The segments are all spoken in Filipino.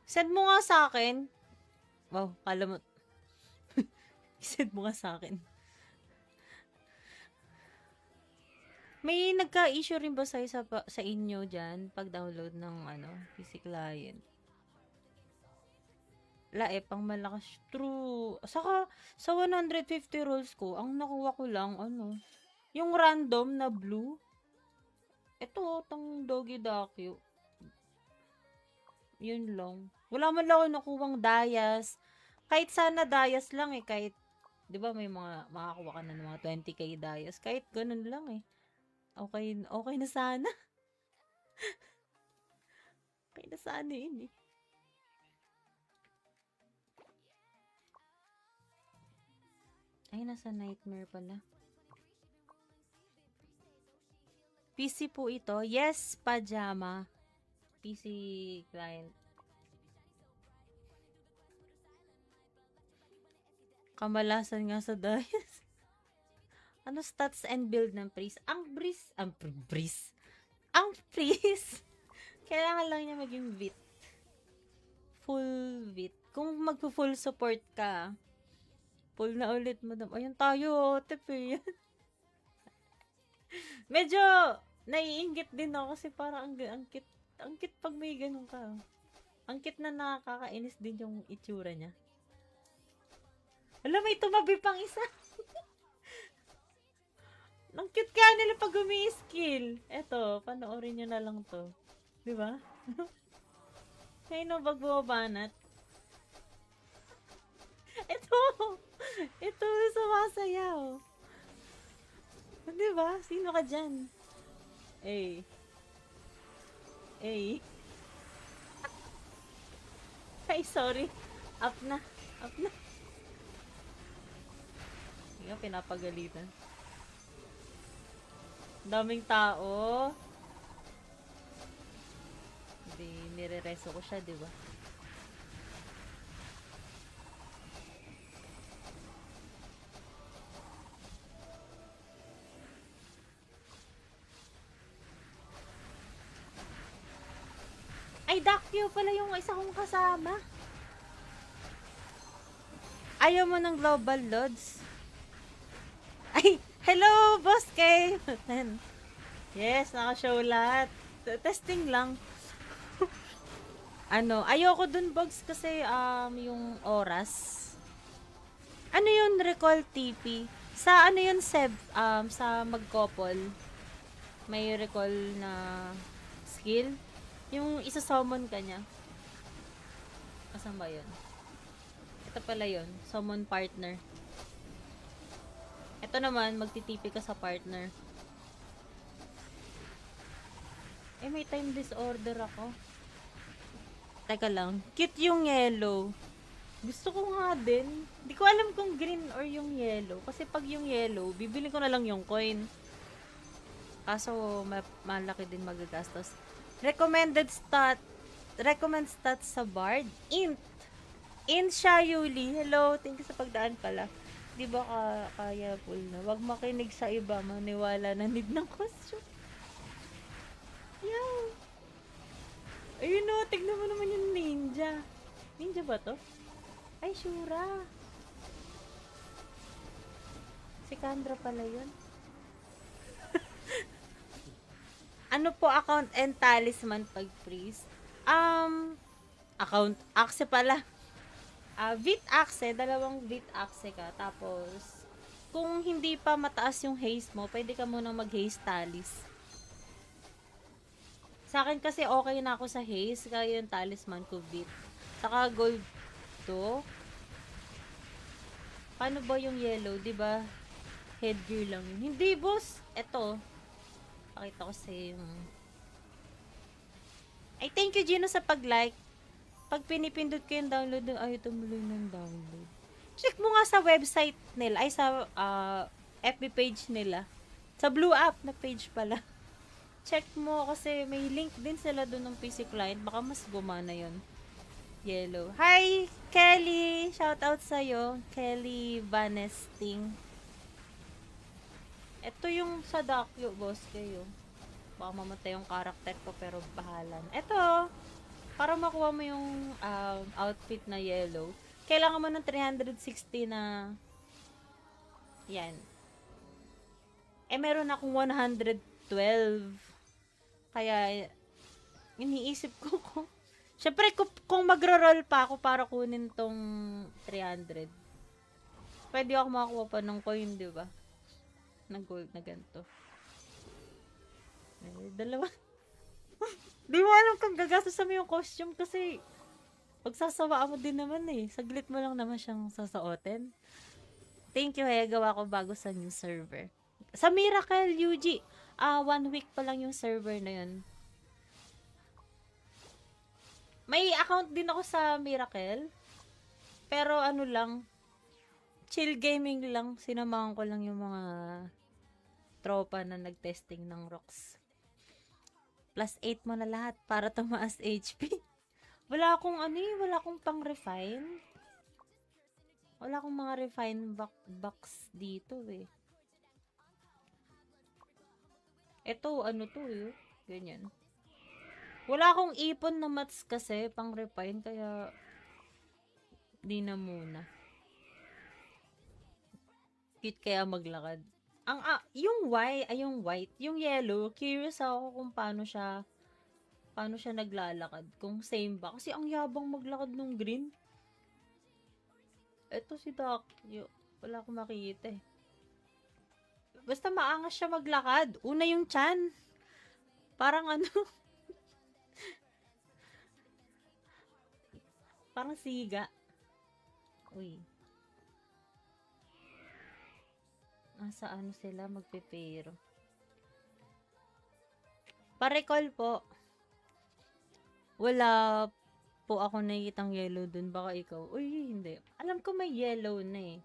Send mo nga sa akin. Wow, kala mo. Send mo nga sa akin. May nagka-issue rin ba sa inyo dyan pag-download ng PC client? Pang malakas. True. Saka, sa 150 rolls ko, ang nakuha ko lang, yung random na blue. Ito, tang Doggy Dakyo. Yun lang. Wala man lang ako nakuwang Dayas. Kahit sana Dayas lang eh. Kahit, di ba may mga, makakuha ka na ng mga 20k Dayas. Kahit ganun lang eh. Okay, okay na sana. Okay na sana yun eh. Ay, nasa nightmare pala. PC po ito. Yes, pajama. PC client. Kamalasan nga sa Dayas. Ano stats and build ng Breeze? Ang Breeze. Ang Breeze. Kailangan lang niya maging VIT. Full VIT. Kung magpo-full support ka, full na ulit, madam. Ayun tayo, tepe. Medyo naiinggit din ako kasi parang ang cute pag may ganun ka. Ang cute na nakakainis din yung itsura niya. Alam, may tumabi pang isa. Ang cute ka nila pag umi-skill. Eto, panoorin nyo na lang to. Diba? Ngayon na bag bumabanat. Ito sumasayaw. Diba? Sino ka dyan? Ay. Ay, sorry. Up na. Hindi nga pinapagalitan. Daming tao. Hindi, nire-reso ko siya, diba? Ay, Dakyo pala yung isa kong kasama. Ayaw mo ng Global Lods? Ay, hello, Boss Kay! Yes, naka-show lahat. Testing lang. Ayoko dun, Bogs, kasi yung oras. Ano yun, recall TP? Sa yun, Seb, sa mag-couple, may recall na skill? Yung isa-summon ka niya. Asan ba yun? Ito pala yun. Summon partner. Ito naman, magtitipi ka sa partner. May time disorder ako. Teka lang. Cute yung yellow. Gusto ko nga din. Di ko alam kung green or yung yellow. Kasi pag yung yellow, bibili ko na lang yung coin. Kaso, malaki din magagastos. Recommend stats sa Bard. Int siya, Yuli. Hello, thank you sa pagdaan pala. Di ba kaya full na? Wag makinig sa iba, maniwala na need ng costume. Yaw! Ayun o, tignan mo naman yung ninja. Ninja ba to? Ay, Shura. Si Kandra pala yun. Ano po account and talisman pag freeze? Account axe pala. VIT axe, dalawang VIT axe ka. Tapos, kung hindi pa mataas yung haste mo, pwede ka munang mag-haste talis. Sa akin kasi okay na ako sa haste, kaya yung talisman ko VIT. Saka gold to. Paano ba yung yellow, diba? Headgear lang yun. Hindi, boss. Eto. Pakita ko sa yung... Ay, thank you, Gino, sa pag-like. Pag pinipindot ko yung download, ay, tumuloy ng download. Check mo nga sa website nila, ay sa FB page nila. Sa Blue App na page pala. Check mo kasi may link din sila doon ng PC client. Baka mas gumana yon. Yellow. Hi, Kelly! Shout out sa'yo. Kelly Vanesting. Ito yung sa Dakyo, boss kayo. Baka mamatay yung karakter ko pero bahala na. Ito. para makuha mo yung outfit na yellow, kailangan mo ng 360 na yan. Meron akong 112. Kaya, iniisip ko kung syempre, kung magro-roll pa ako para kunin tong 300, pwede ako makakuha pa ng coin, di ba? Ng gold na ganito. Dalawa. Di mo alam kung gagastos mo yung costume kasi pagsasawaan mo din naman eh. Saglit mo lang naman siyang sasautin. Thank you, gawa ko bago sa new server. Sa Miracle, UG, 1 week pa lang yung server na yun. May account din ako sa Miracle. Pero ano lang, chill gaming lang. Sinamahan ko lang yung mga tropa na nag-testing ng rocks. Plus 8 mo na lahat para tumaas HP. Wala akong wala akong pang-refine. Wala akong mga refine box dito eh. Ito, to eh. Ganyan. Wala akong ipon na mats kasi pang refine kaya di na muna. Cute kaya maglakad. Yung white, yung yellow, curious ako kung paano siya naglalakad. Kung same ba. Kasi ang yabang maglakad nung green. Ito si Doc. Wala akong makikita eh. Basta maangas siya maglakad. Una yung chan. Parang parang siga. Uy. Nasa sila magpepero. Pa-recall po. Wala po ako nakikitang yellow dun. Baka ikaw. Uy, hindi. Alam ko may yellow na eh.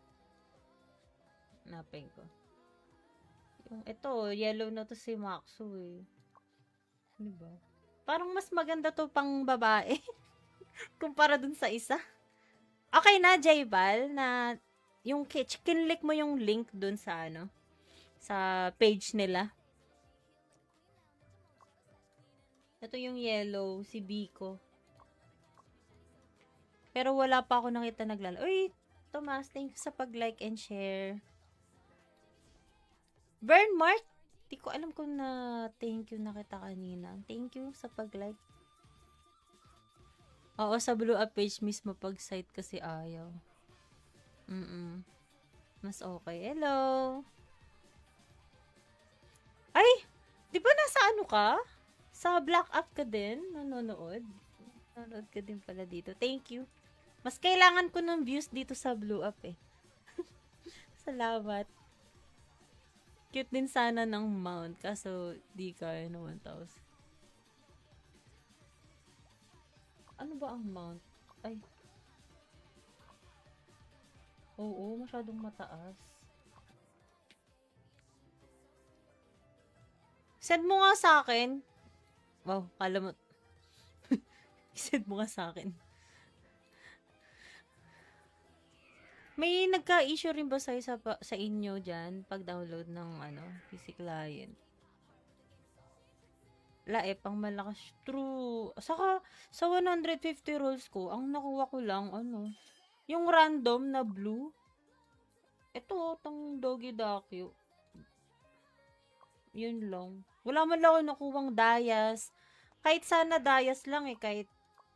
Hanapin ko. Ito, yellow na to si Maxo eh. Diba? Parang mas maganda to pang babae. Kumpara dun sa isa. Okay na, Jaybal, na yung kinlik mo yung link dun sa sa page nila. Ito yung yellow, si Biko. Pero wala pa ako nakita Uy, Tomas, thank you sa pag-like and share. Burn Mark, di ko alam kung na thank you na kita kanina. Thank you sa pag-like. Oo, sa blue up page mismo pag site kasi ayaw. Mas okay. Hello. Ay, di ba nasa ka? Sa black up ka din? Nanonood? Nanonood ka din pala dito. Thank you. Mas kailangan ko ng views dito sa blue up eh. Salamat. Cute din sana ng mount kaso di kaya na 1,000. Ano ba ang mount? Ay. Oo, masyadong mataas. Send mo nga sa akin. Wow, kala mo. Send mo nga sa akin. May nagka-issue rin ba sa inyo dyan pag-download ng PC client? Pang malakas. True. Saka, sa 150 rolls ko, ang nakuha ko lang, yung random na blue. Ito, tang Doggy Dakyo. Yun lang. Wala man lang ako nakuwang dayas. Kahit sana dayas lang eh. Kahit,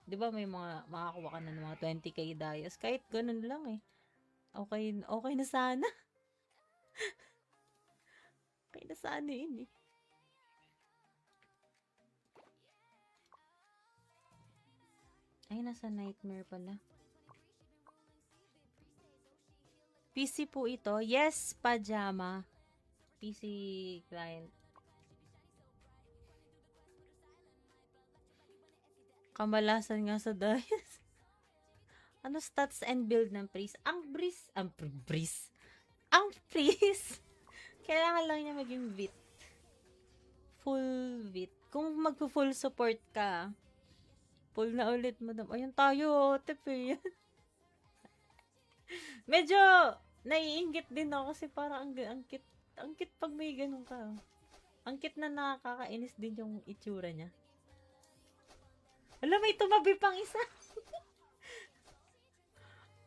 di ba may makakuha ka na ng mga 20k dayas. Kahit ganun lang eh. Okay na sana. Okay na sana yun eh. Ay, nasa nightmare pala. PC po ito. Yes, pajama. PC client. Kamalasan nga sa dayas. Ano stats and build ng Breeze? Ang Breeze. Kailangan lang niya maging VIT. Full VIT. Kung magpo-full support ka, full na ulit mo. Ayun tayo, tepe. Medyo naiinggit din ako kasi parang ang kit pag may ganun ka. Ang kit na nakakainis din yung itsura niya. Alam, may tumabi pang isa.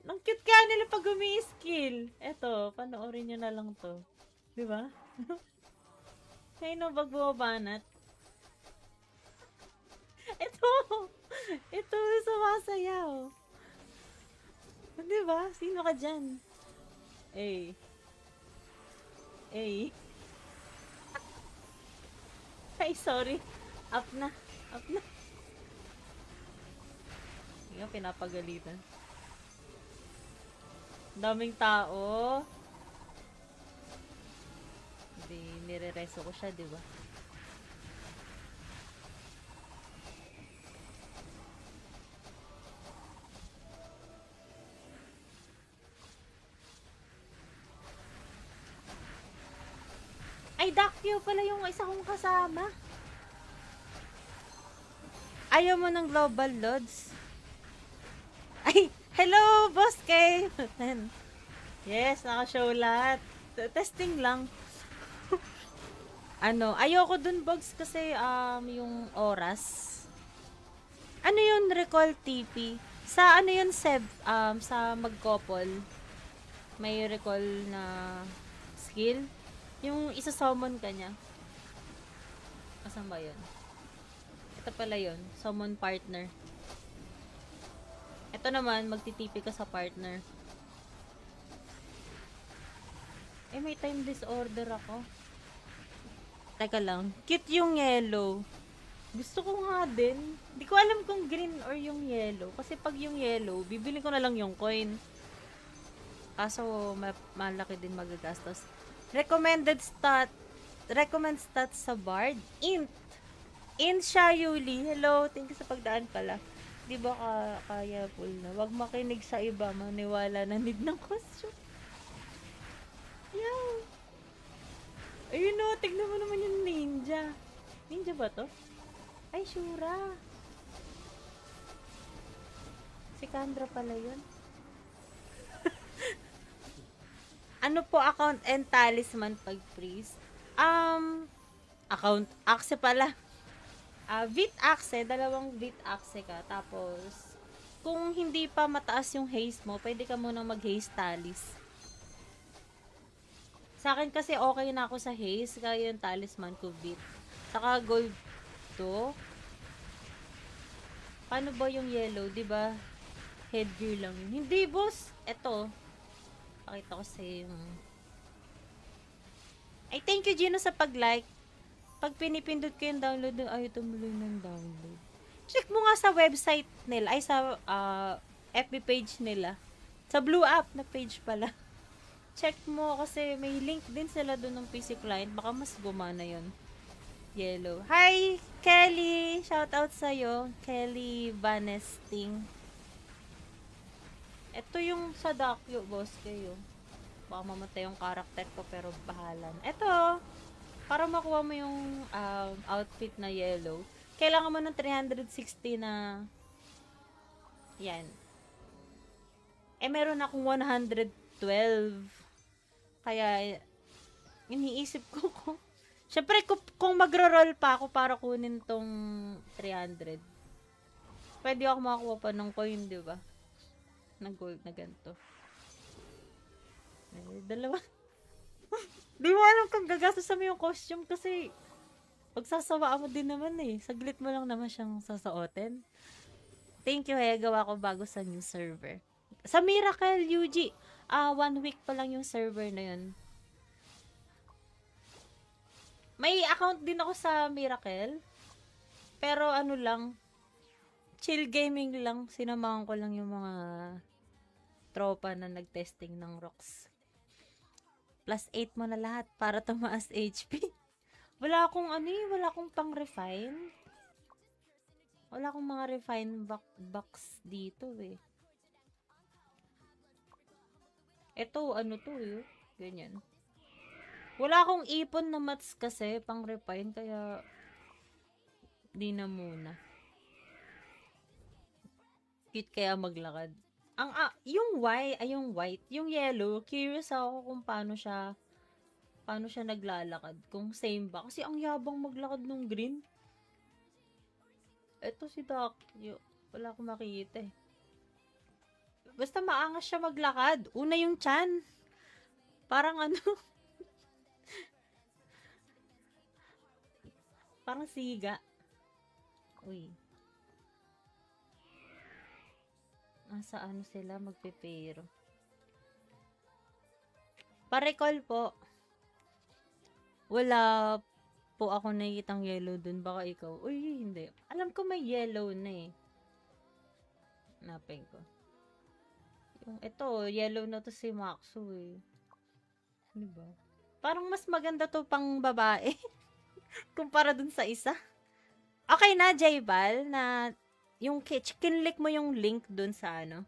Ang cute kaya nila pag umi-skill. Eto, panoorin nyo na lang to. Di ba? Ngayon na bag bumabanat. Ito! Ito, sumasayaw. Di ba? Sino ka dyan? Eh. Eh. Ay, sorry. Up na. Up na. Hindi nga pinapagalitan. Daming tao. Hindi, nire-reso ko siya, di ba? Ay, Dakyo pala yung isa kong kasama. Ayaw mo ng Global Lods? Ay, hello, Boss Kay! Yes, naka-show lahat. Testing lang. Ayoko dun, Bogs, kasi yung oras. Ano yun, recall TP? Sa ano yun, Seb? Sa mag-couple, may recall na skill? Yung isa-summon ka niya. Asan ba yun? Ito pala yun, summon partner. Ito naman, magtitipi ka sa partner. Eh, may time disorder ako. Teka lang. Cute yung yellow. Gusto ko nga din. Hindi ko alam kung green or yung yellow. Kasi pag yung yellow, bibili ko na lang yung coin. Kaso, malaki din magagastos. Recommend stats sa Bard. Int siya, Yuli. Hello, thank you sa pagdaan pala. Di ba kaya full na? Wag makinig sa iba, maniwala na need ng costume. Yaw! Ayun o, tignan mo naman yung ninja. Ninja ba to? Ay, Shura. Si Kendra pala yun. Ano po account and talisman pag freeze? Account axe pala. Vit axe, dalawang Vit axe ka. Tapos, kung hindi pa mataas yung haste mo, pwede ka munang mag-haste talis. Sa akin kasi okay na ako sa haste, kaya yung talisman ko Vit. Saka gold to. Paano ba yung yellow, 'di ba? Headgear lang yun. Hindi, boss. Eto. Pakita ko sa yung... Ay, thank you, Gino, sa pag-like. Pag pinipindot ko yung download, ayaw tumuloy ng download. Check mo nga sa website nila, ay sa FB page nila. Sa Blue App na page pala. Check mo kasi may link din sila doon ng PC client. Baka mas gumana yon. Yellow. Hi, Kelly! Shout out sa'yo. Kelly Vanesting. Ito yung sa Dakyo, boss, kayo. Baka mamatay yung karakter ko, pero bahala na. Ito, para makuha mo yung outfit na yellow, kailangan mo ng 360 na yan. Eh, meron akong 112. Kaya, iniisip ko kung syempre, kung magro-roll pa ako para kunin tong 300, pwede ako makakuha pa ng coin, di ba? Ng gold na ganito. Eh, dalawa. Di mo alam kung gagastos mo yung costume kasi pagsasawaan mo din naman eh. Saglit mo lang naman siyang sasuotin. Thank you, gawa ko bago sa new server. Sa Miracle UG, 1 week pa lang yung server na yun. May account din ako sa Miracle. Pero ano lang, chill gaming lang. Sinamahan ko lang yung mga tropa na nag-testing ng rocks. Plus 8 mo na lahat para tumaas HP. Wala akong wala akong pang-refine. Wala akong mga refine box dito eh. Ito, to eh. Ganyan. Wala akong ipon na mats kasi pang-refine, kaya di na muna. Cute kaya maglakad. Yung white, yung yellow, curious ako kung paano siya naglalakad. Kung same ba. Kasi ang yabang maglakad nung green. Eto si Dakyo. Wala akong makita eh. Basta maangas siya maglakad. Una yung chan. Parang ano, parang siga. Uy. Nasa ano sila magpepero. Pa-recall po. Wala po ako nakikitang yellow dun. Baka ikaw. Uy, hindi. Alam ko may yellow na eh. Hanapin ko. Yung ito, yellow na to si Maxo eh. Diba? Parang mas maganda to pang babae. Kumpara dun sa isa. Okay na, Jaybal, na yung kinlik mo yung link dun sa ano,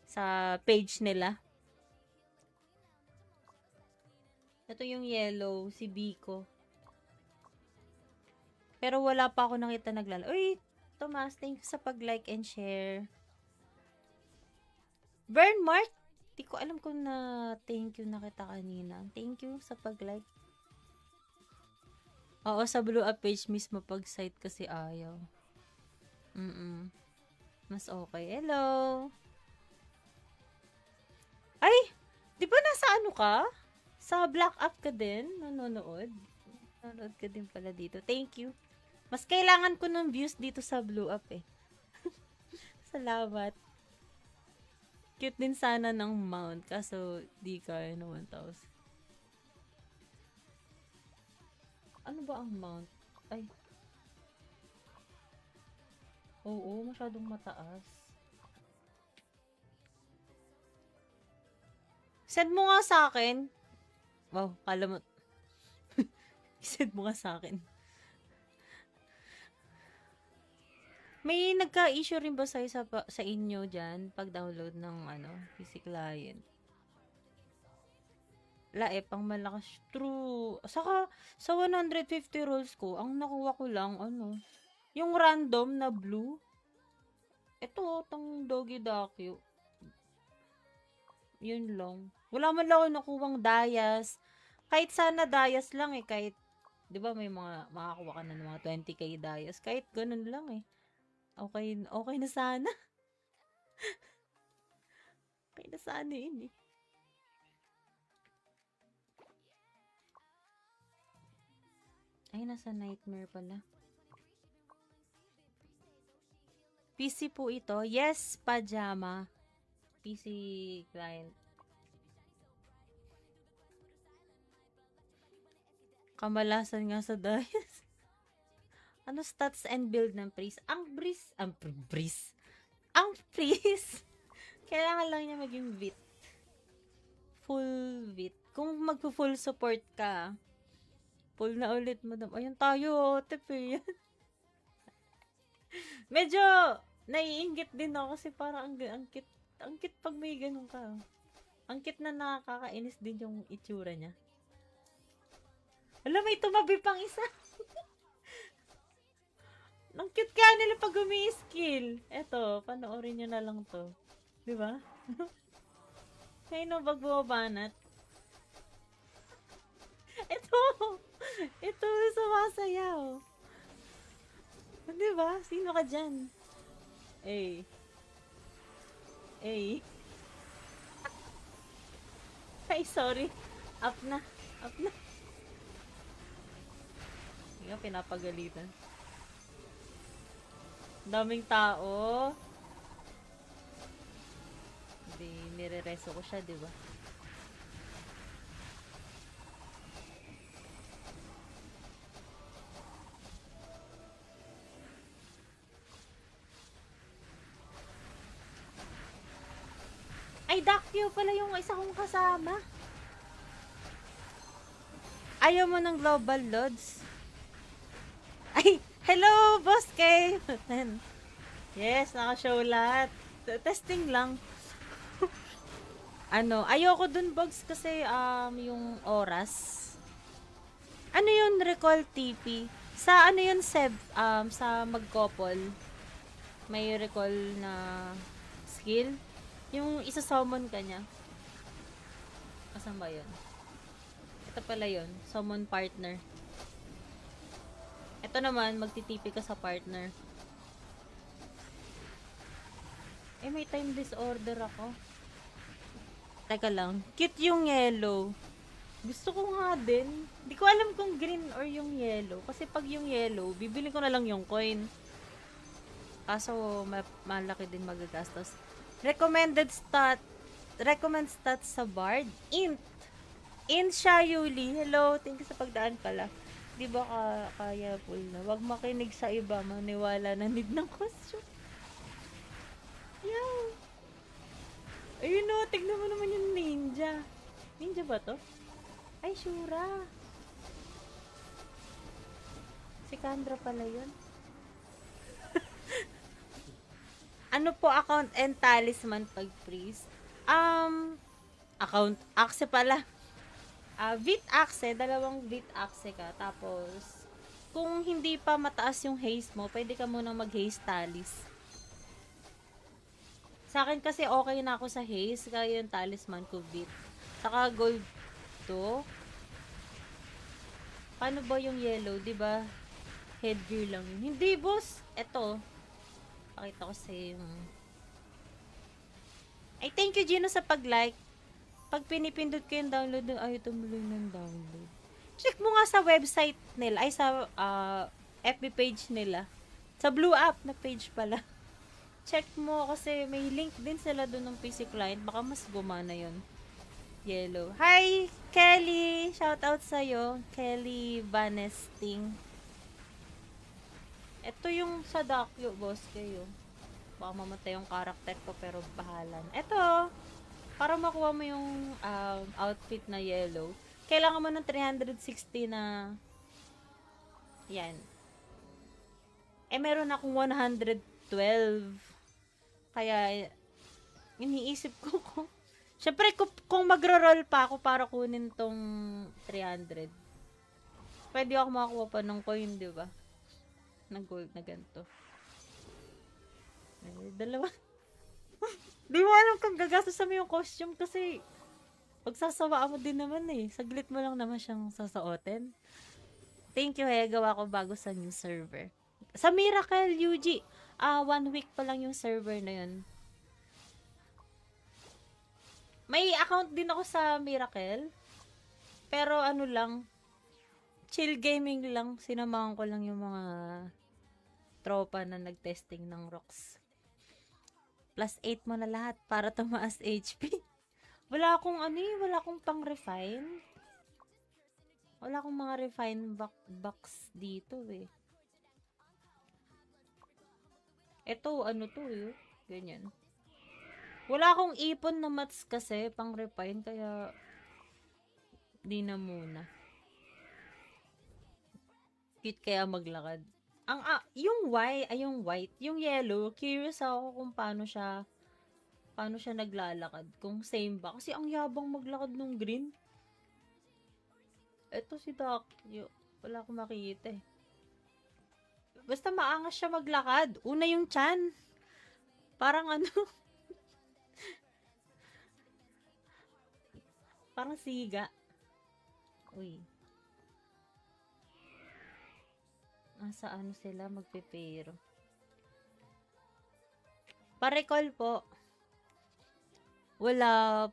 sa page nila. Ito yung yellow, si Biko. Pero wala pa ako nakita naglala. Uy, Tomas, thank you sa pag-like and share. Bernmark, di ko alam kung na thank you na kita kanina. Thank you sa pag-like. Oo, sa blue up page mismo pag site kasi ayaw. Mas okay. Hello! Ay! Di ba nasa ano ka? Sa black up ka din? Nanonood? Nanonood ka din pala dito. Thank you. Mas kailangan ko ng views dito sa blue up eh. Salamat. Cute din sana ng mount. Kaso, di kaya na 1,000. Ano ba ang mount? Ay. Oo, masyadong mataas. Send mo nga sa akin. Wow, kala mo. Send mo nga sa akin. May nagka-issue rin ba sa inyo dyan pag-download ng PC client? Pang malakas. True. Saka, sa 150 rolls ko, ang nakuha ko lang, yung random na blue. Ito, tang Doggy Dakyo. Yun lang. Wala man lang ako nakuwang dayas. Kahit sana dayas lang eh. Kahit, di ba may mga, makakuha ka na ng mga 20k dayas. Kahit ganun lang eh. Okay na sana. Okay na sana yun eh. Ay, nasa nightmare pala. PC po ito. Yes, pajama. PC client. Kamalasan nga sa dayas. Ano stats and build ng Breeze? Ang Breeze. Kailangan lang niya maging VIT. Full VIT. Kung magpo-full support ka, full na ulit mo. Ayun tayo, tepe yan. Medyo naiinggit din ako kasi parang ang cute pag may ganun ka. Ang cute na nakakainis din yung itsura niya. Alam, may tumabi pang isa. Ang cute ka nila pag umi-skill. Eto, panoorin nyo na lang to. Diba? Kaya no, pag bumabanat. Ito, sumasayaw. Diba? Sino ka dyan? Ay. Ay, sorry. Up na. Hindi nga, pinapagalitan. Daming tao. Hindi, nire-reso ko siya, diba? Ay, Dakyo pala yung isa kong kasama. Ayaw mo ng Global Lods? Ay, hello, Boss K! Yes, naka-show lahat. Testing lang. Ayoko dun, Bugs, kasi yung oras. Ano yun, recall TP? Sa yun, Seb, sa mag-couple, may recall na skill. Yung isa-summon ka niya. Asan ba yun? Ito pala yun. Summon partner. Ito naman, magtitipi ka sa partner. Eh, may time disorder ako. Teka lang. Cute yung yellow. Gusto ko nga din. Hindi ko alam kung green or yung yellow. Kasi pag yung yellow, bibili ko na lang yung coin. Kaso, malaki din magagastos. Recommend stats sa Bard. Int. Int siya, Yuli. Hello, thank you sa pagdaan pala. Di ba kaya full na? Wag makinig sa iba, maniwala na need ng costume. Yeah. Ayun o, tignan mo naman yung ninja. Ninja ba to? Ay, Shura. Si Kendra pala yun. Ano po account and talisman pag freeze? Account, axe pala. Vit axe, dalawang vit axe ka. Tapos, kung hindi pa mataas yung haste mo, pwede ka munang mag-haste talis. Sa akin kasi okay na ako sa haste, kaya yung talisman ko vit. Saka gold to. Paano ba yung yellow, di ba? Headgear lang yun. Hindi, boss. Eto. Pakita ko sa yung... Ay, thank you, Gino, sa pag-like. Pag pinipindot ko yung download, ay, tumuloy ng download. Check mo nga sa website nila, ay sa FB page nila. Sa Blue App na page pala. Check mo kasi may link din sila doon ng PC client. Baka mas gumana yon. Yellow. Hi, Kelly! Shout out sa'yo. Kelly Vanesting. Ito yung sa Dakyo, boss kayo. Baka mamatay yung karakter ko pero bahala. Ito, para makuha mo yung outfit na yellow, kailangan mo ng 360 na yan. Eh, meron akong 112. Kaya, iniisip ko kung syempre, kung magro-roll pa ako para kunin tong 300, pwede ako makakuha pa ng coin, di ba? Ng gold na ganito. Ay, dalawa. Di mo alam kung gagastos mo yung costume kasi pagsasawaan mo din naman eh. Saglit mo lang naman siyang sasautin. Thank you, gawa ko bago sa new server. Sa Miracle UG, 1 week pa lang yung server na yun. May account din ako sa Miracle. Pero ano lang, chill gaming lang. Sinamahan ko lang yung mga tropa na nag-testing ng rocks. Plus 8 mo na lahat para tumaas HP. Wala akong wala akong pang-refine. Wala akong mga refine box dito eh. Ito, to eh. Ganyan. Wala akong ipon na mats kasi pang-refine kaya di na muna. Cute kaya maglakad. Yung white, yung yellow, curious ako kung paano siya naglalakad. Kung same ba. Kasi ang yabang maglakad nung green. Ito si Doc. Wala akong makikita eh. Basta maangas siya maglakad. Una yung chan. Parang parang siga. Uy. Nasa sila magpipero. Pa-recall po. Wala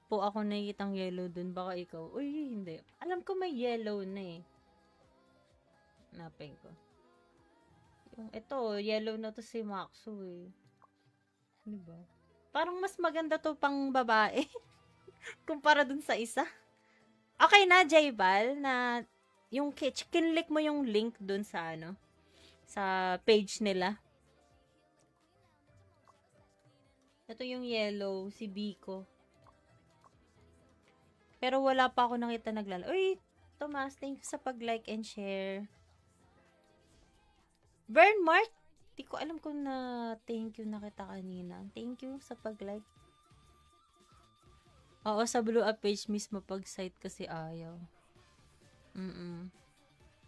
po ako nakikitang yellow dun. Baka ikaw. Uy, hindi. Alam ko may yellow na eh. Hanapin ko. Yung ito, yellow na to si Maxo eh. Diba? Parang mas maganda to pang babae. Kumpara dun sa isa. Okay na, Jaybal, na yung kinlik mo yung link dun sa sa page nila. Ito yung yellow, si Biko. Pero wala pa ako nakita Uy, Tomas, thank you sa pag-like and share. Bernmark, di ko alam kung na thank you na kita kanina. Thank you sa pag-like. Oo, sa Blue Up page mismo pag site kasi ayaw.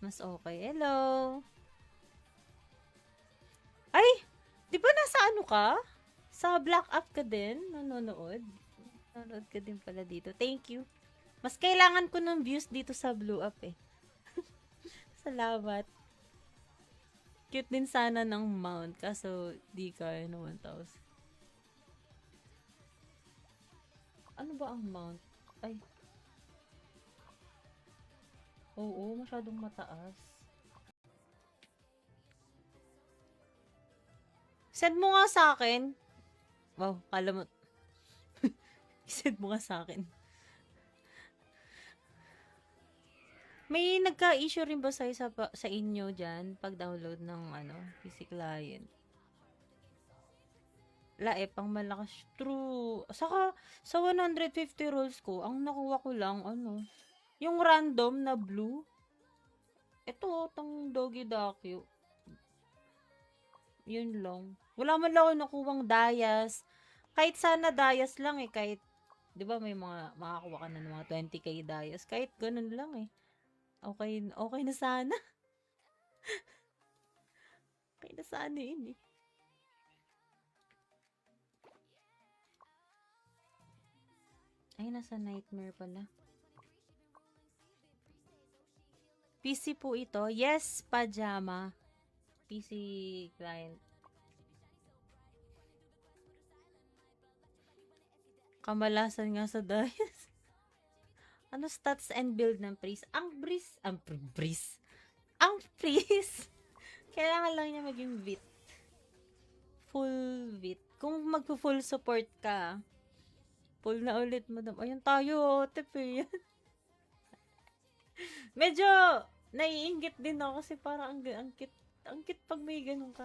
Mas okay. Hello! Ay! Di ba nasa ka? Sa Black Up ka din? Nanonood? Nanonood ka din pala dito. Thank you. Mas kailangan ko ng views dito sa Blue Up eh. Salamat. Cute din sana ng mount. Kaso, di kaya na 1,000. Ano ba ang mount? Ay, oo, masyadong mataas. Send mo nga sa akin. Wow, kala mo. Send mo nga sa akin. May nagka-issue rin ba sa inyo dyan pag-download ng PC client? Pang malakas. True. Saka, sa 150 rolls ko, ang nakuha ko lang, yung random na blue. Ito, tang Doggy Dakyo. Yun lang. Wala man lang ako nakuwang Dayas. Kahit sana Dayas lang kahit, di ba may makakuha ka na ng mga 20k Dayas. Kahit ganun lang Okay, okay na sana. Okay na sana yun Ay, nasa Nightmare pala. PC po ito. Yes, pajama. PC client. Kamalasan nga sa Dayas. Ano stats and build ng Breeze? Ang Breeze. Kailangan lang niya maging VIT. Full VIT. Kung magpo-full support ka, full na ulit, madam. Ayun tayo, tepe. Medyo naiinggit din ako kasi parang ang cute pag may ganun ka.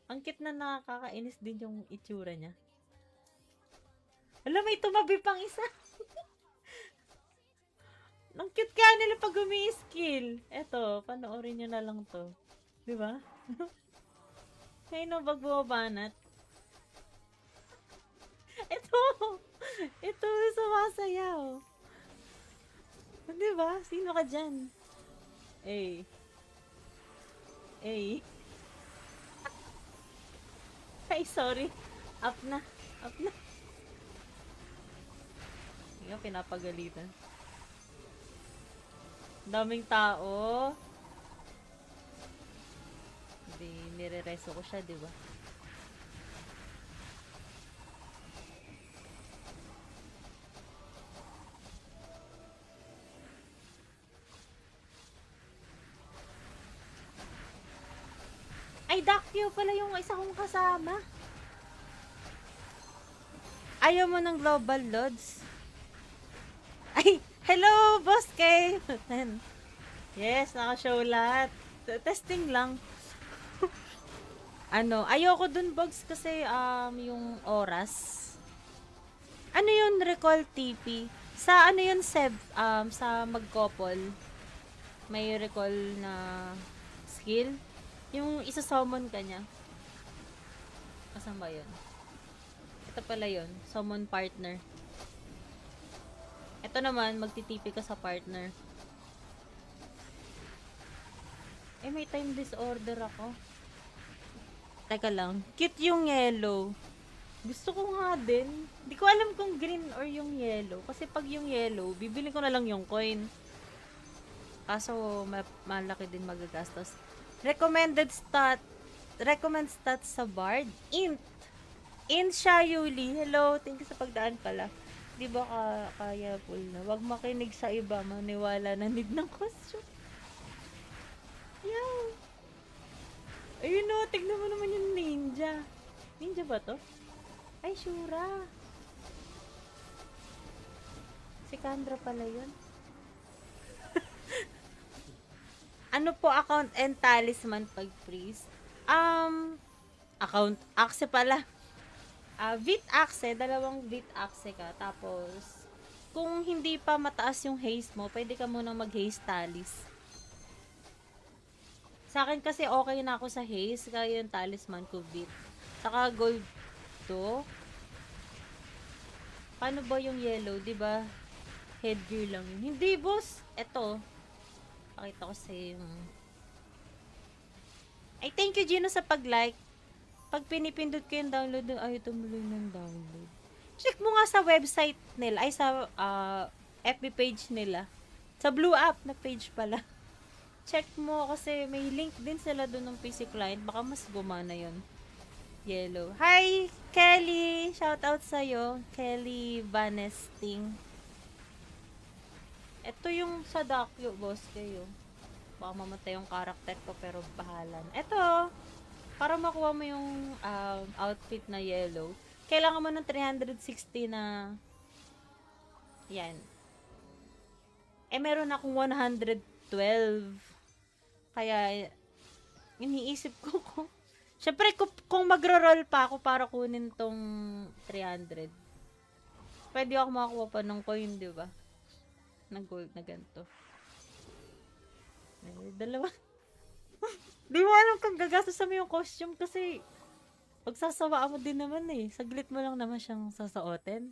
Ang cute na nakakainis din yung itsura niya. Alam, may tumabi pang isa. Ang cute ka nila pag umi-skill. Eto, panoorin nyo na lang to. Diba? Ngayon na bag bumabanat. Ito, sumasayaw. Diba? Sino ka dyan? Ay, sorry. Up na. Hindi ka pinapagalitan. Daming tao. Hindi, nire-reso ko siya, diba? Ay, Dakyo pala yung isa kong kasama. Ayaw mo ng Global Lods? Ay, hello, Boss Kay! Yes, naka-show lahat. Testing lang. Ayoko dun, Bogs, kasi yung oras. Ano yun, recall TP? Sa yun, Seb, sa mag-couple, may recall na skill? Yung isa-summon ka niya. Asan ba yun? Ito pala yun. Summon partner. Ito naman, magtitipi ka sa partner. May time disorder ako. Teka lang. Cute yung yellow. Gusto ko nga din. Hindi ko alam kung green or yung yellow. Kasi pag yung yellow, bibili ko na lang yung coin. Kaso, malaki din magagastos. Recommend stats sa Bard. Int siya, Yuli. Hello, thank you sa pagdaan pala. Di ba kaya full na? Wag makinig sa iba, maniwala na need ng costume. Yaw. Ayun o, tignan mo naman yung ninja. Ninja ba to? Ay, Shura. Si Kandra pala yun. Ano po account and talisman pag freeze? Account axe pala. VIT axe, dalawang VIT axe ka. Tapos, kung hindi pa mataas yung haste mo, pwede ka munang mag-haste talis. Sa akin kasi okay na ako sa haste, kaya yung talisman ko VIT. Saka gold to. Paano ba yung yellow, diba? Headgear lang yun. Hindi, boss. Eto. Pakita ko sa yung... Ay, thank you, Gino, sa pag-like. Pag pinipindot ko yung download, ay, tumuloy ng download. Check mo nga sa website nila, ay sa FB page nila. Sa Blue App na page pala. Check mo kasi may link din sila doon ng PC client. Baka mas gumana yon. Yellow. Hi, Kelly! Shout out sa'yo. Kelly Vanesting. Ito yung sa Dakyo, boss kayo. Baka mamatay yung karakter ko pero bahala na. Ito, para makuha mo yung outfit na yellow, kailangan mo ng 360 na yan. Meron akong 112. Kaya, iniisip ko kung syempre, kung magro-roll pa ako para kunin tong 300, pwede ako makakuha pa ng coin, di ba? Ng gold na ganito. Dalawa. Di mo alam kung gagastos mo yung costume kasi pagsasawaan mo din naman eh. Saglit mo lang naman siyang sasautin.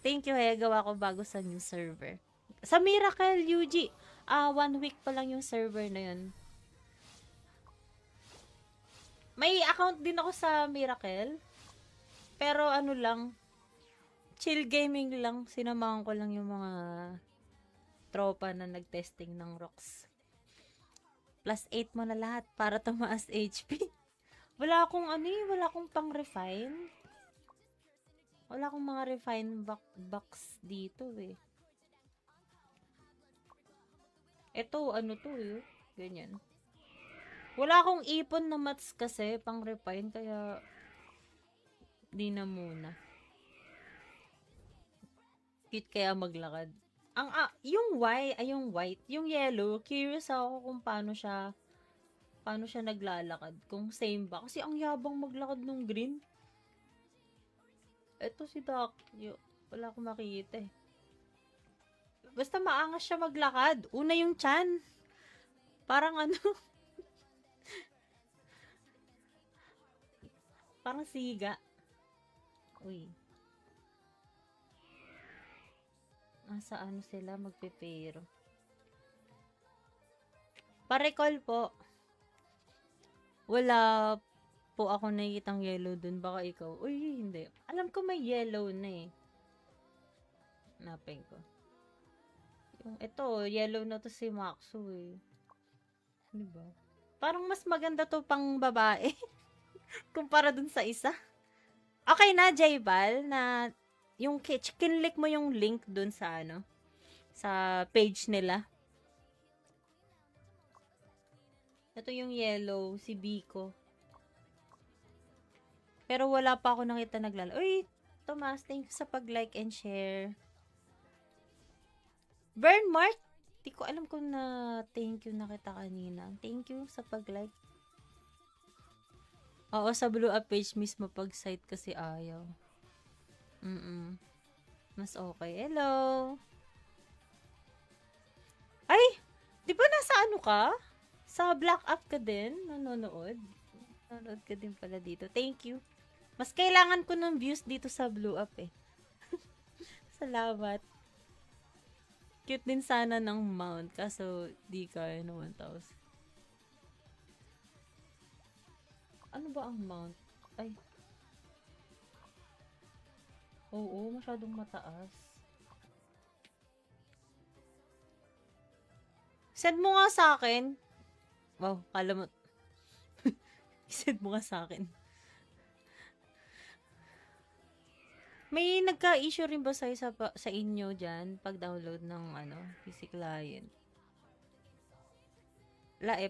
Thank you, gawa ko bago sa new server. Sa Miracle, UG, 1 week pa lang yung server na yun. May account din ako sa Miracle. Pero ano lang, chill gaming lang. Sinamahan ko lang yung mga tropa na nag-testing ng rocks. +8 mo na lahat para tumaas HP. Wala akong wala akong pang-refine. Wala akong mga refine box dito eh. Ito, to eh. Ganyan. Wala akong ipon na mats kasi pang-refine kaya di na muna. Cute kaya maglakad. Yung white, yung yellow, curious ako kung paano siya naglalakad. Kung same ba. Kasi ang yabang maglakad nung green. Ito si Doc. Wala akong makikita eh. Basta maangas siya maglakad. Una yung chan. Parang parang siga. Uy. Nasa sila magpipero. Pa-recall po. Wala po ako nakikitang yellow dun. Baka ikaw. Uy, hindi. Alam ko may yellow na eh. Hanapin ko. Ito, yellow na to si Maxo eh. Diba? Parang mas maganda to pang babae. Kumpara dun sa isa. Okay na, Jaybal, na yung kinlik mo yung link dun sa sa page nila. Ito yung yellow, si Biko. Pero wala pa ako nakita Uy, Tomas, thank you sa pag-like and share. Bernmark, di ko alam kung na thank you na kita kanina. Thank you sa pag-like. Oo, sa blue up page mismo pag site kasi ayaw. Mas okay. Hello. Ay, di ba nasa ka? Sa black up ka din? Nanonood? Nanonood ka din pala dito. Thank you. Mas kailangan ko ng views dito sa blue up eh. Salamat. Cute din sana ng mount kaso di kaya ng 1,000. Ano ba ang mount? Ay. Oo, masyadong mataas. Send mo nga sa akin. Wow, kala mo. Send mo nga sa akin. May nagka-issue rin ba sa inyo dyan pag-download ng PC client?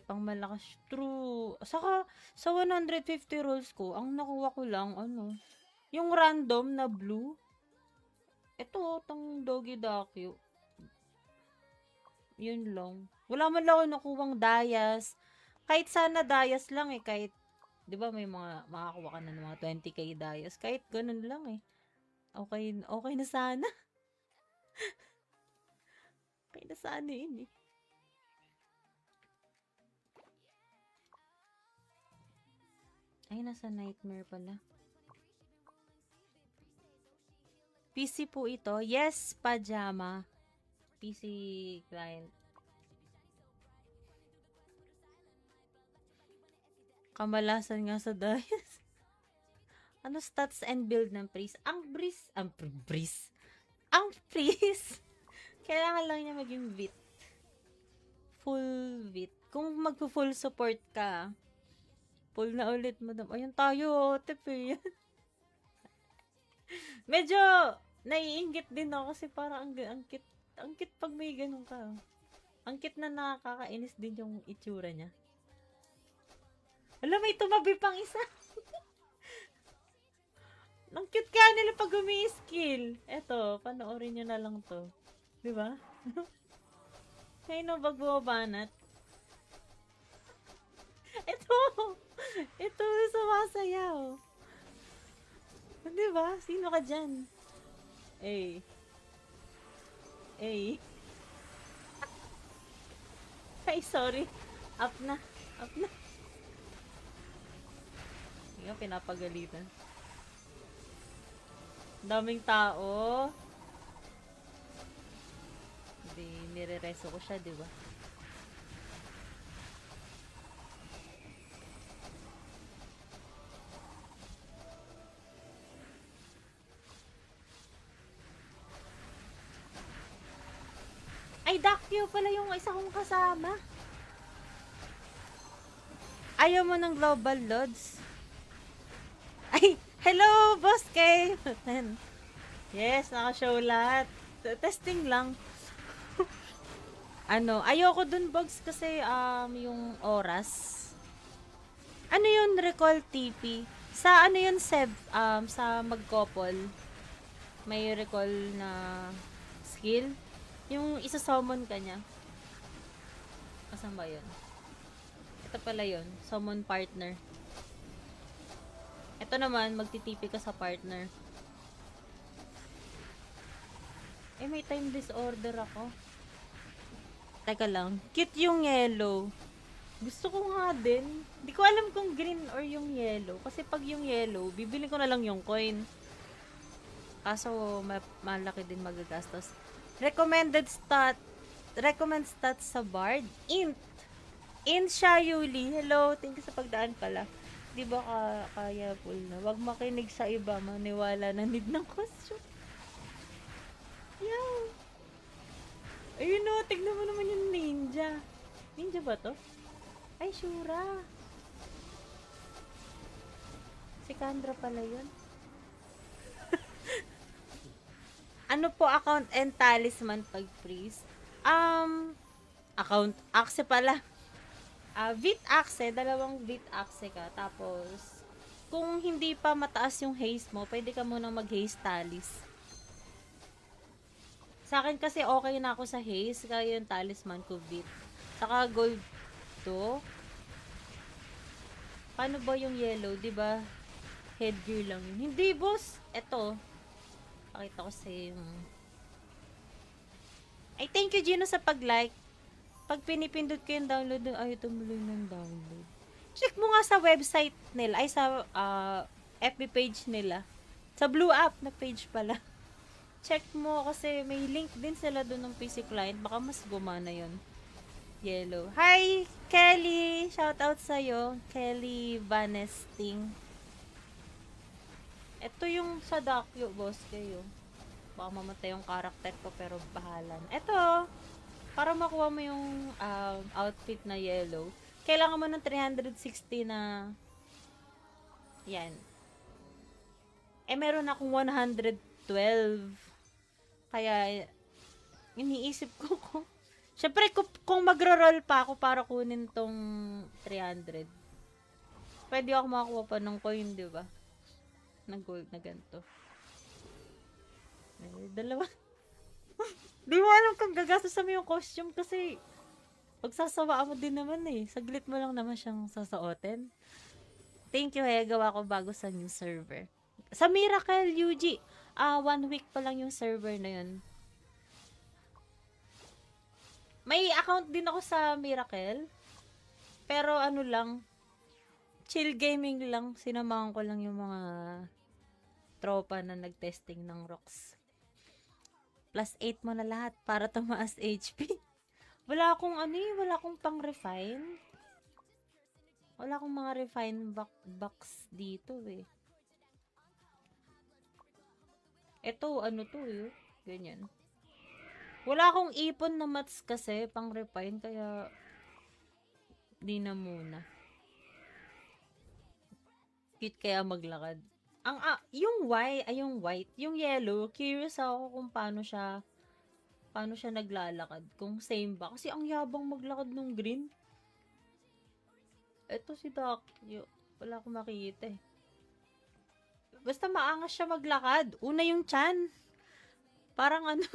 Pang malakas. True. Saka, sa 150 rolls ko, ang nakuha ko lang, yung random na blue. Ito, tang Doggy Dakyo. Yun lang. Wala man lang ako nakuwang dayas. Kahit sana dayas lang eh. Kahit, di ba may makakuha ka na ng mga 20k dayas. Kahit ganun lang eh. Okay na sana. Okay na sana yun eh. Ay, nasa nightmare pala. PC po ito. Yes, pajama. PC client. Kamalasan nga sa dayas. Ano stats and build ng Breeze? Ang Breeze. Kailangan lang niya maging VIT. Full VIT. Kung magpo-full support ka, Full na ulit, madam. Ayun tayo, tepe. Medyo naiinggit din ako kasi parang ang cute pag may ganun ka. Ang cute na nakakainis din yung itsura niya. Alam, may tumabi pang isa. Ang cute ka nila pag umi-skill. Eto, panoorin nyo na lang to. Diba? Ngayon na bag bumabanat. Ito! Ito, sumasayaw. Diba? Sino ka dyan? Eh. Eh. Ay, sorry. Up na. Up na. Hindi nga pinapagalitan. Daming tao. Hindi, nire-reso ko siya, diba? Ay, Dakyo pala yung isa kong kasama. Ayaw mo ng Global Lods? Ay, hello, Boss K! Yes, naka-show lahat. Testing lang. Ayoko dun, Bogs, kasi yung oras. Ano yun, recall TP? Sa ano yun, sa mag-couple, may recall na skill? Yung isa-summon ka niya. Asan ba yun? Ito pala yun. Summon partner. Ito naman, magtitipi ka sa partner. Eh, may time disorder ako. Teka lang. Cute yung yellow. Gusto ko nga din. Hindi ko alam kung green or yung yellow. Kasi pag yung yellow, bibili ko na lang yung coin. Kaso, malaki din magagastos. Recommend stats sa Bard. Int siya, Yuli. Hello, thank you sa pagdaan pala. Di ba kaya full na? Wag makinig sa iba, maniwala na need ng costume. Yaw. Ayun o, tignan mo naman yung ninja. Ninja ba to? Ay, Shura. Si Kendra pala yun. Ano po account and talisman pag freeze? Account axe pala. Vit axe, dalawang Vit axe ka. Tapos, kung hindi pa mataas yung haste mo, pwede ka munang mag-haste talis. Sa akin kasi okay na ako sa haste, kaya yung talisman ko Vit. Saka gold to. Paano ba yung yellow, 'di ba? Headgear lang yun. Hindi, boss. Eto. Pakita ko sa yung... Ay, thank you, Gino, sa pag-like. Pag pinipindot ko yung download, ay, tumuloy ng download. Check mo nga sa website nila, ay sa FB page nila. Sa Blue App na page pala. Check mo kasi may link din sila doon ng PC client. Baka mas gumana yon. Yellow. Hi, Kelly! Shout out sa'yo. Kelly Vanesting. Ito yung sa Dakyo, boss, kayo. Baka mamatay yung karakter ko, pero bahala na. Ito, para makuha mo yung outfit na yellow, kailangan mo ng 360 na yan. Eh, meron akong 112. Kaya, iniisip ko kung syempre, kung magro-roll pa ako para kunin tong 300, pwede ako makakuha pa ng coin, di ba? Ng gold na ganito. Dalawa. Di mo alam kung gagastos mo yung costume kasi pagsasawaan mo din naman eh. Saglit mo lang naman siyang sasuotin. Thank you, gawa ko bago sa new server. Sa Miracle UG, 1 week pa lang yung server na yun. May account din ako sa Miracle. Pero ano lang, chill gaming lang. Sinamahan ko lang yung mga tropa na nag-testing ng rocks. Plus 8 mo na lahat para tumaas HP. Wala akong wala akong pang-refine. Wala akong mga refine box dito eh. Ito, to eh. Ganyan. Wala akong ipon na mats kasi pang-refine kaya di na muna. Cute kaya maglakad. Yung white, yung yellow, curious ako kung paano siya naglalakad. Kung same ba. Kasi ang yabang maglakad nung green. Eto si Dakyo. Wala akong makita eh. Basta maangas siya maglakad. Una yung chan. Parang ano.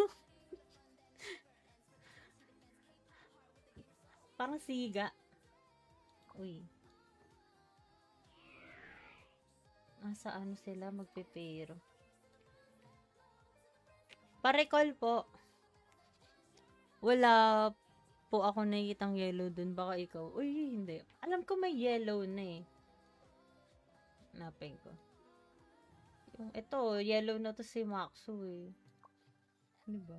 Parang siga. Uy. Nasa ano sila magpipero. Pa-recall po. Wala po ako nakikitang yellow dun. Baka ikaw. Uy, hindi. Alam ko may yellow na eh. Hanapin ko. Yung ito, yellow na to si Maxo eh. Diba?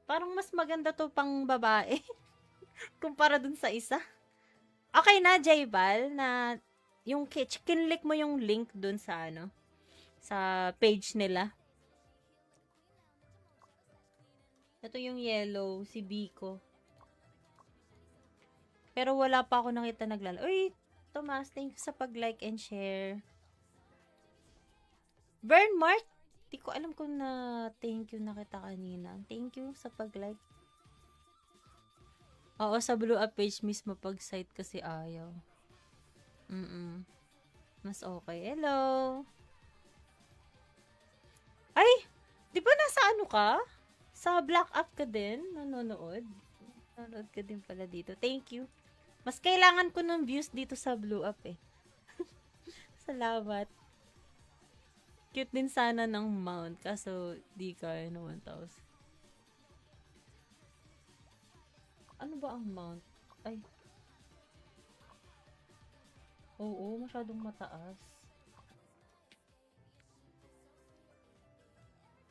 Parang mas maganda to pang babae. Kumpara dun sa isa. Okay na, Jaybal, na yung kinlik mo yung link dun sa ano, sa page nila. Ito yung yellow, si Biko. Pero wala pa ako nakita Uy, Tomas, thank you sa pag-like and share. Bernmark, di ko alam kung na thank you na kita kanina. Thank you sa pag-like. Oo, sa blue up page mismo pag site kasi ayaw. Mas okay. Hello! Ay! Di ba nasa ano ka? Sa black up ka din? Nanonood? Nanonood ka din pala dito. Thank you. Mas kailangan ko ng views dito sa blue up eh. Salamat. Cute din sana ng mount. Kaso, di kaya na 1,000. Ano ba ang mount? Ay. Oo, masyadong mataas.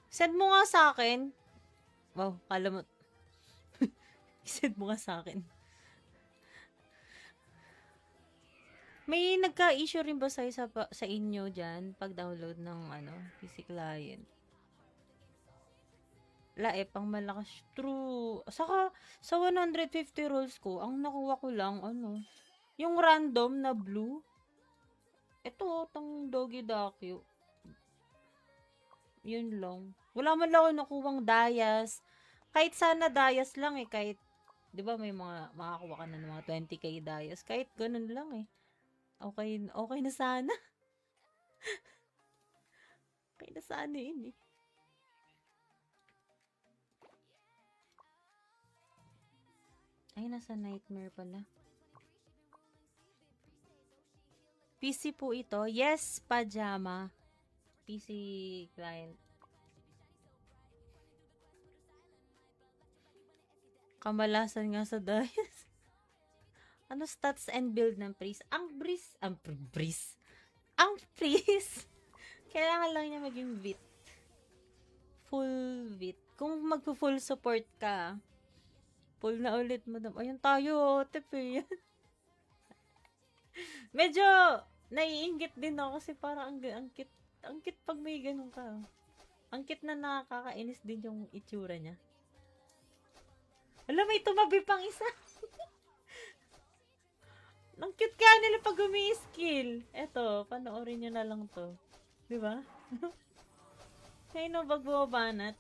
Send mo nga sa akin. Wow, kala mo. Send mo nga sa akin. May nagka-issue rin ba sa inyo dyan pag-download ng PC client? Pang malakas. True. Saka, sa 150 rolls ko, ang nakuha ko lang, yung random na blue. Ito, tang Doggy Dakyo. Yun lang. Wala man lang ako nakuwang dayas. Kahit sana dayas lang eh. Kahit, di ba may makakuha ka na ng mga 20k dayas. Kahit ganun lang eh. Okay na sana. Okay na sana yun eh. Ay, nasa nightmare pala. PC po ito. Yes, pajama. PC client. Kamalasan nga sa dayas. Ano stats and build ng Breeze? Ang Breeze. Kailangan lang niya maging VIT. Full VIT. Kung magpo-full support ka, full na ulit mo. Ayun tayo, tepe yan. Medyo naiinggit din ako kasi parang ang kit pag may ganun ka. Ang kit na nakakainis din yung itsura niya. Alam, may tumabi pang isa. Ang cute kaya nila pag umi-skill. Eto, panoorin nyo na lang to. Diba? Kaya no, pag bumabanat.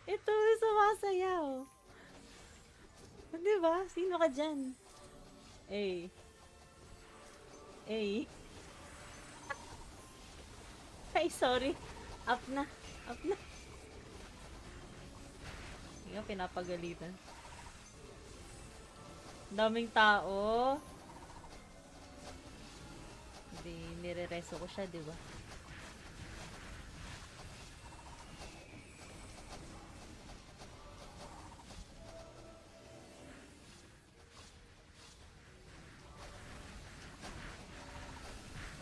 Ito, sumasayaw. Diba? Sino ka dyan? Ay. Ay, sorry. Up na. Hindi nga, pinapagalitan. Daming tao. Hindi, nire-reso ko siya, diba?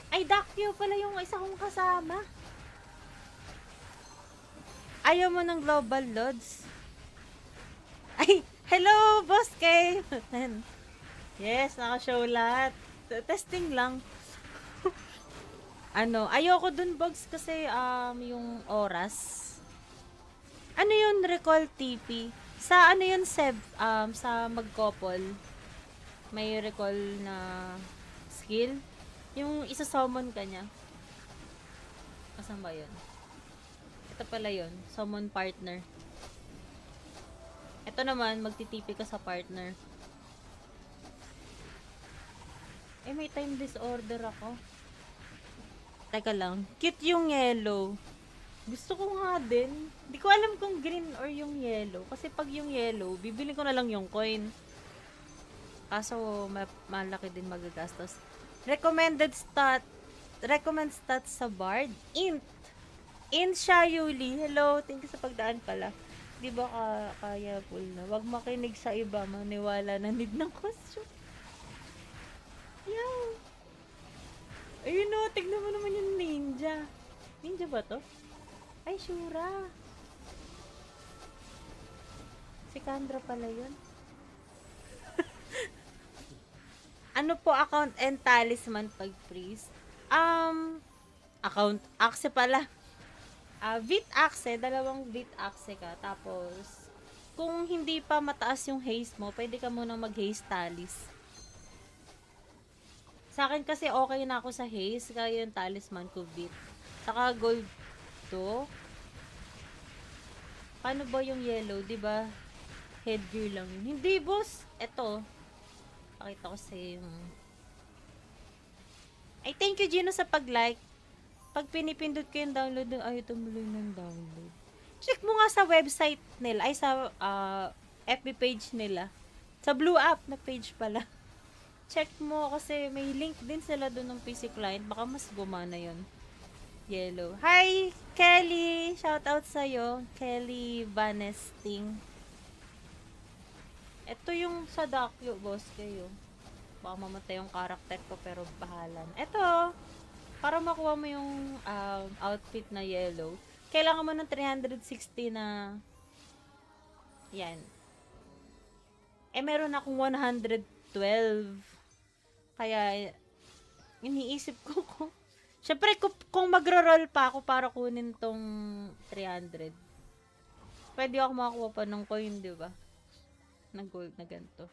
Ay, Dakyo pala yung isa kong kasama. Ayaw mo ng Global Lods? Ay, hello, Boss K! Yes, naka-show lahat. Testing lang. Ayoko dun, Bogs, kasi yung oras. Ano yun, recall TP? Sa yun, Seb, sa magkopol, may recall na skill. Yung isa-summon ka niya. Asan ba yun? Ito pala yun. Summon partner. Ito naman, magtitipi ka sa partner. Eh, may time disorder ako. Teka lang. Cute yung yellow. Gusto ko nga din. Hindi ko alam kung green or yung yellow. Kasi pag yung yellow, bibili ko na lang yung coin. Kaso, malaki din magagastos. Recommend stats sa Bard. Int siya, Yuli. Hello, thank you sa pagdaan pala. Di ba kaya full na? Wag makinig sa iba, maniwala na need ng costume. Yeah. Ayun o, tignan mo naman yung ninja. Ninja ba to? Ay, Shura. Si Kendra pala yun. Ano po account and talisman pag freeze? Account. Axe pala. Vit Axe. Dalawang Vit Axe ka. Tapos, kung hindi pa mataas yung haste mo, pwede ka munang mag-haste talis. Sa akin kasi okay na ako sa haste, kaya yung talisman ko Vit. Saka gold to. Paano ba yung yellow? Diba? Headgear lang yun. Hindi, boss. Eto. Pakita ko sa yung... Ay, thank you, Gino, sa pag-like. Pag pinipindot ko yung download, ay, tumuloy ng download. Check mo nga sa website nila, ay sa FB page nila. Sa Blue App na page pala. Check mo kasi may link din sila doon ng PC client. Baka mas gumana yon. Yellow. Hi, Kelly! Shout out sa'yo. Kelly Vanesting. Ito yung sa Dakyo, boss, kayo. Baka mamatay yung karakter ko, pero bahala na. Ito, para makuha mo yung outfit na yellow, kailangan mo ng 360 na yan. Eh, meron akong 112. Kaya, iniisip ko kung syempre, kung magro-roll pa ako para kunin tong 300, pwede ako makakuha pa ng coin, di ba? Ng gold na ganito.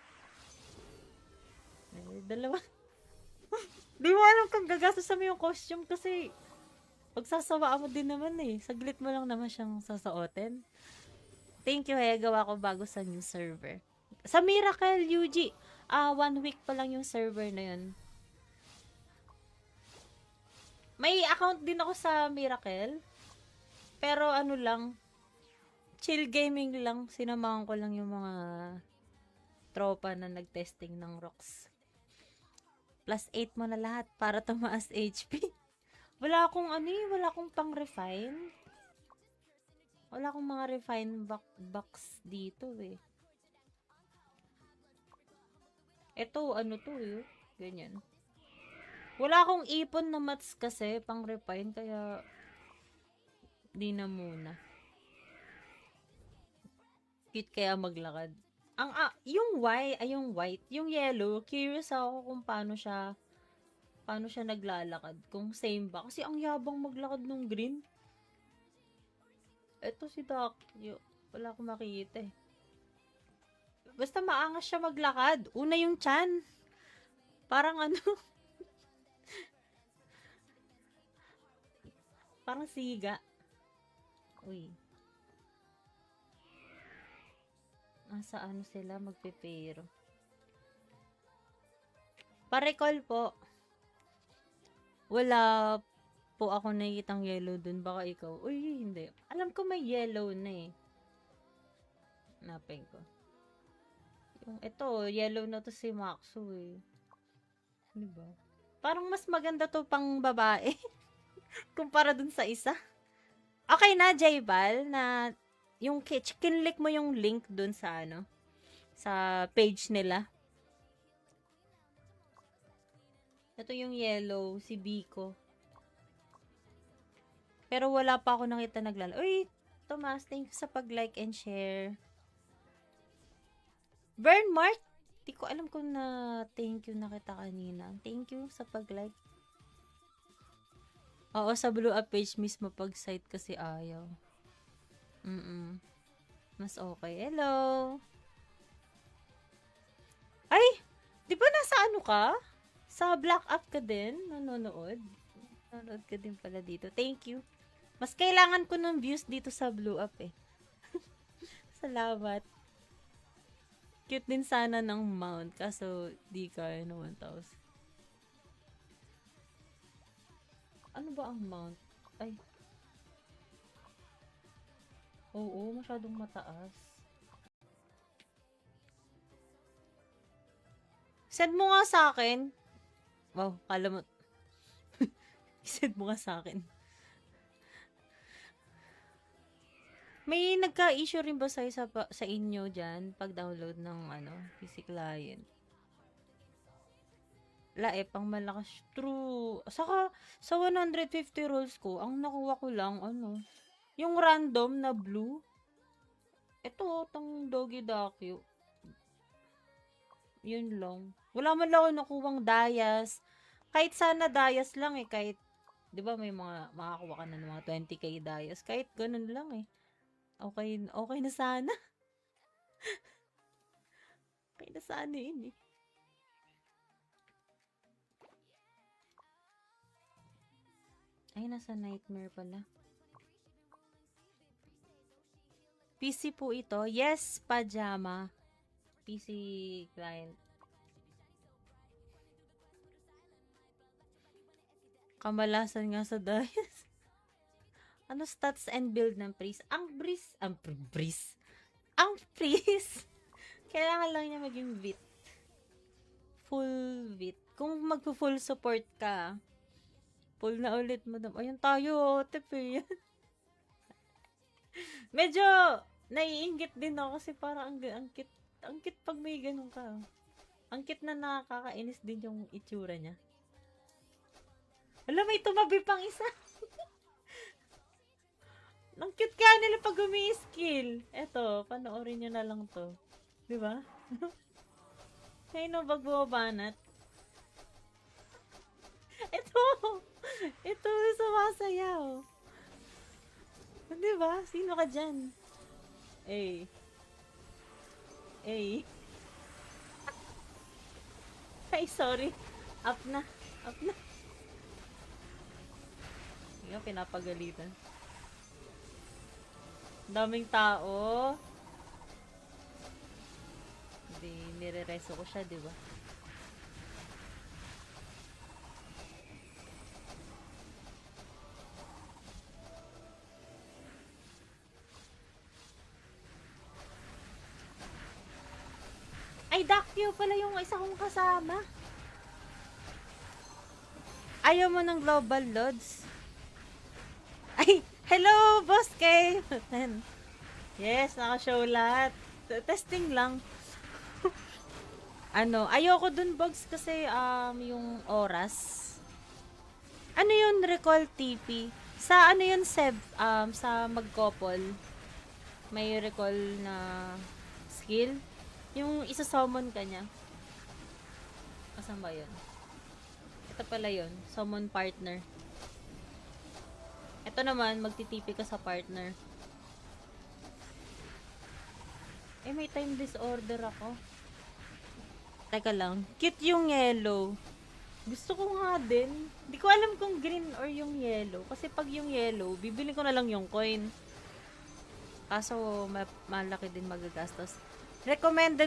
Dalawa. Di mo alam kung gagastos mo yung costume kasi pagsasawaan mo din naman eh. Saglit mo lang naman siyang sasuotin. Thank you, gawa ko bago sa new server. Sa Miracle UG, 1 week pa lang yung server na yun. May account din ako sa Miracle. Pero ano lang, chill gaming lang. Sinamahan ko lang yung mga tropa na nag-testing ng rocks. Plus 8 mo na lahat para tumaas HP. Wala akong wala akong pang-refine. Wala akong mga refine box dito eh. Ito, to eh. Ganyan. Wala akong ipon na mats kasi pang-refine kaya di na muna. Cute kaya maglakad. Yung white, yung yellow, curious ako kung paano siya naglalakad. Kung same ba. Kasi ang yabang maglakad nung green. Ito si Doc. Wala akong makikita eh. Basta maangas siya maglakad. Una yung chan. Parang parang siga. Uy. Nasa sila magpipero. Pa-recall po. Wala po ako nakikitang yellow dun. Baka ikaw. Uy, hindi. Alam ko may yellow na eh. Hanapin ko. Yung ito, yellow na to si Maxo eh. Diba? Parang mas maganda to pang babae. Kumpara dun sa isa. Okay na, Jaybal, na yung kinlik mo yung link dun sa sa page nila. Ito yung yellow, si Biko. Pero wala pa ako nakita Uy, Tomas, thank you sa pag-like and share. Bernmark, di ko alam kung na thank you na kita kanina. Thank you sa pag-like. Oo, sa Blue Up page mismo pag site kasi ayaw. Mas okay. Hello! Ay! Di ba nasa ka? Sa Black Up ka din, nanonood. Nanonood ka din pala dito. Thank you. Mas kailangan ko ng views dito sa Blue Up eh. Salamat. Cute din sana ng mount, kaso di kaya ng 1,000. Ano ba ang mount? Ay. Oo, masyadong mataas. Send mo nga sa akin. Wow, kala mo. Send mo nga sa akin. May nagka-issue rin ba sa inyo dyan pag-download ng PC client? Pang malakas. True. Saka, sa 150 rolls ko, ang nakuha ko lang, yung random na blue. Ito, tang Doggy Dakyo. Yun lang. Wala man lang ako nakuwang Dayas. Kahit sana Dayas lang eh. Kahit, di ba may makakuha ka na ng mga 20k Dayas. Kahit ganun lang eh. Okay na sana. Okay na sana yun eh. Ay, nasa Nightmare pala. PC po ito. Yes, pajama. PC client. Kamalasan nga sa Dayas. Ano stats and build ng Priest? Ang Priest. Kailangan lang niya maging VIT. Full VIT. Kung magpo-full support ka, full na ulit, madam. Ayun tayo, tepe. Medyo naiinggit din ako kasi parang ang cute pag may ganun ka. Ang cute na nakakainis din yung itsura niya. Alam, may tumabi pang isa. Ang cute ka nila pag umi-skill. Eto, panoorin nyo na lang to. Diba? Ngayon no, pag bumabanat. Ito, sumasayaw. Diba? Sino ka dyan? Ay. Ay, sorry. Up na. Yung pinapagalitan. Daming tao. Hindi, nire-reso ko siya, diba? Ay, Dakyo pala yung isa kong kasama. Ayaw mo ng Global Lods? Ay, hello, Boss Kay! Yes, naka-show lahat. Testing lang. Ayoko dun, Bogs, kasi yung oras. Ano yun, recall TP? Sa yun, Seb, sa mag-couple, may recall na skill. Yung isa-summon ka niya. Asan ba yun? Ito pala yun, summon partner. Ito naman, magtitipi ka sa partner. May time disorder ako. Teka lang. Cute yung yellow. Gusto ko nga din. Hindi ko alam kung green or yung yellow. Kasi pag yung yellow, bibili ko na lang yung coin. Kaso, malaki din magagastos. Recommend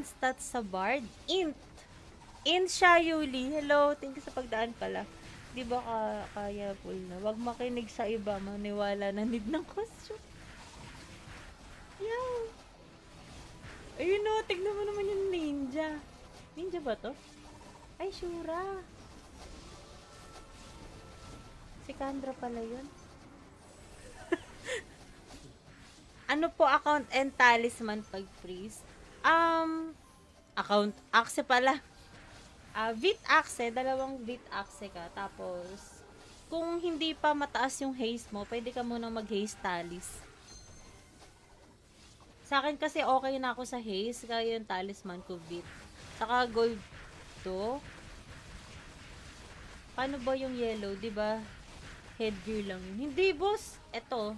stats sa Bard. Int siya, Yuli. Hello, thank you sa pagdaan pala. Di ba kaya full na? Wag makinig sa iba, maniwala na need ng costume. Yaw! Ayun o, tignan mo naman yung ninja. Ninja ba to? Ay, Shura. Si Kandra pala yun. Ano po account and talisman pag freeze? Account axe pala. Vit axe, dalawang Vit axe ka. Tapos, kung hindi pa mataas yung haste mo, pwede ka munang mag-haste talis. Sa akin kasi okay na ako sa haste, kaya yung talisman ko Vit. Saka gold to. Paano ba yung yellow, diba? Headgear lang yun. Hindi, boss. Eto.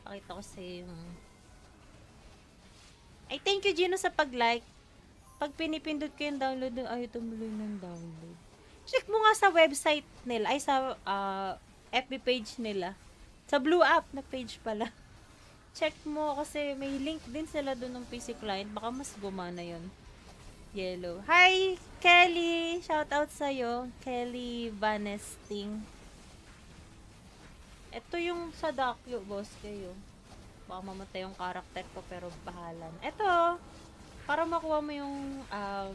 Pakita ko sa yung... Ay, thank you, Gino, sa pag-like. Pag pinipindot ko yung download, ayaw tumuloy ng download. Check mo nga sa website nila, ay sa FB page nila. Sa Blue App na page pala. Check mo kasi may link din sila doon ng PC client. Baka mas gumana yon. Yellow. Hi, Kelly! Shout out sa'yo. Kelly Vanesting. Ito yung sa Dakyo, boss kayo. Baka mamatay yung karakter ko pero bahala na. Ito, para makuha mo yung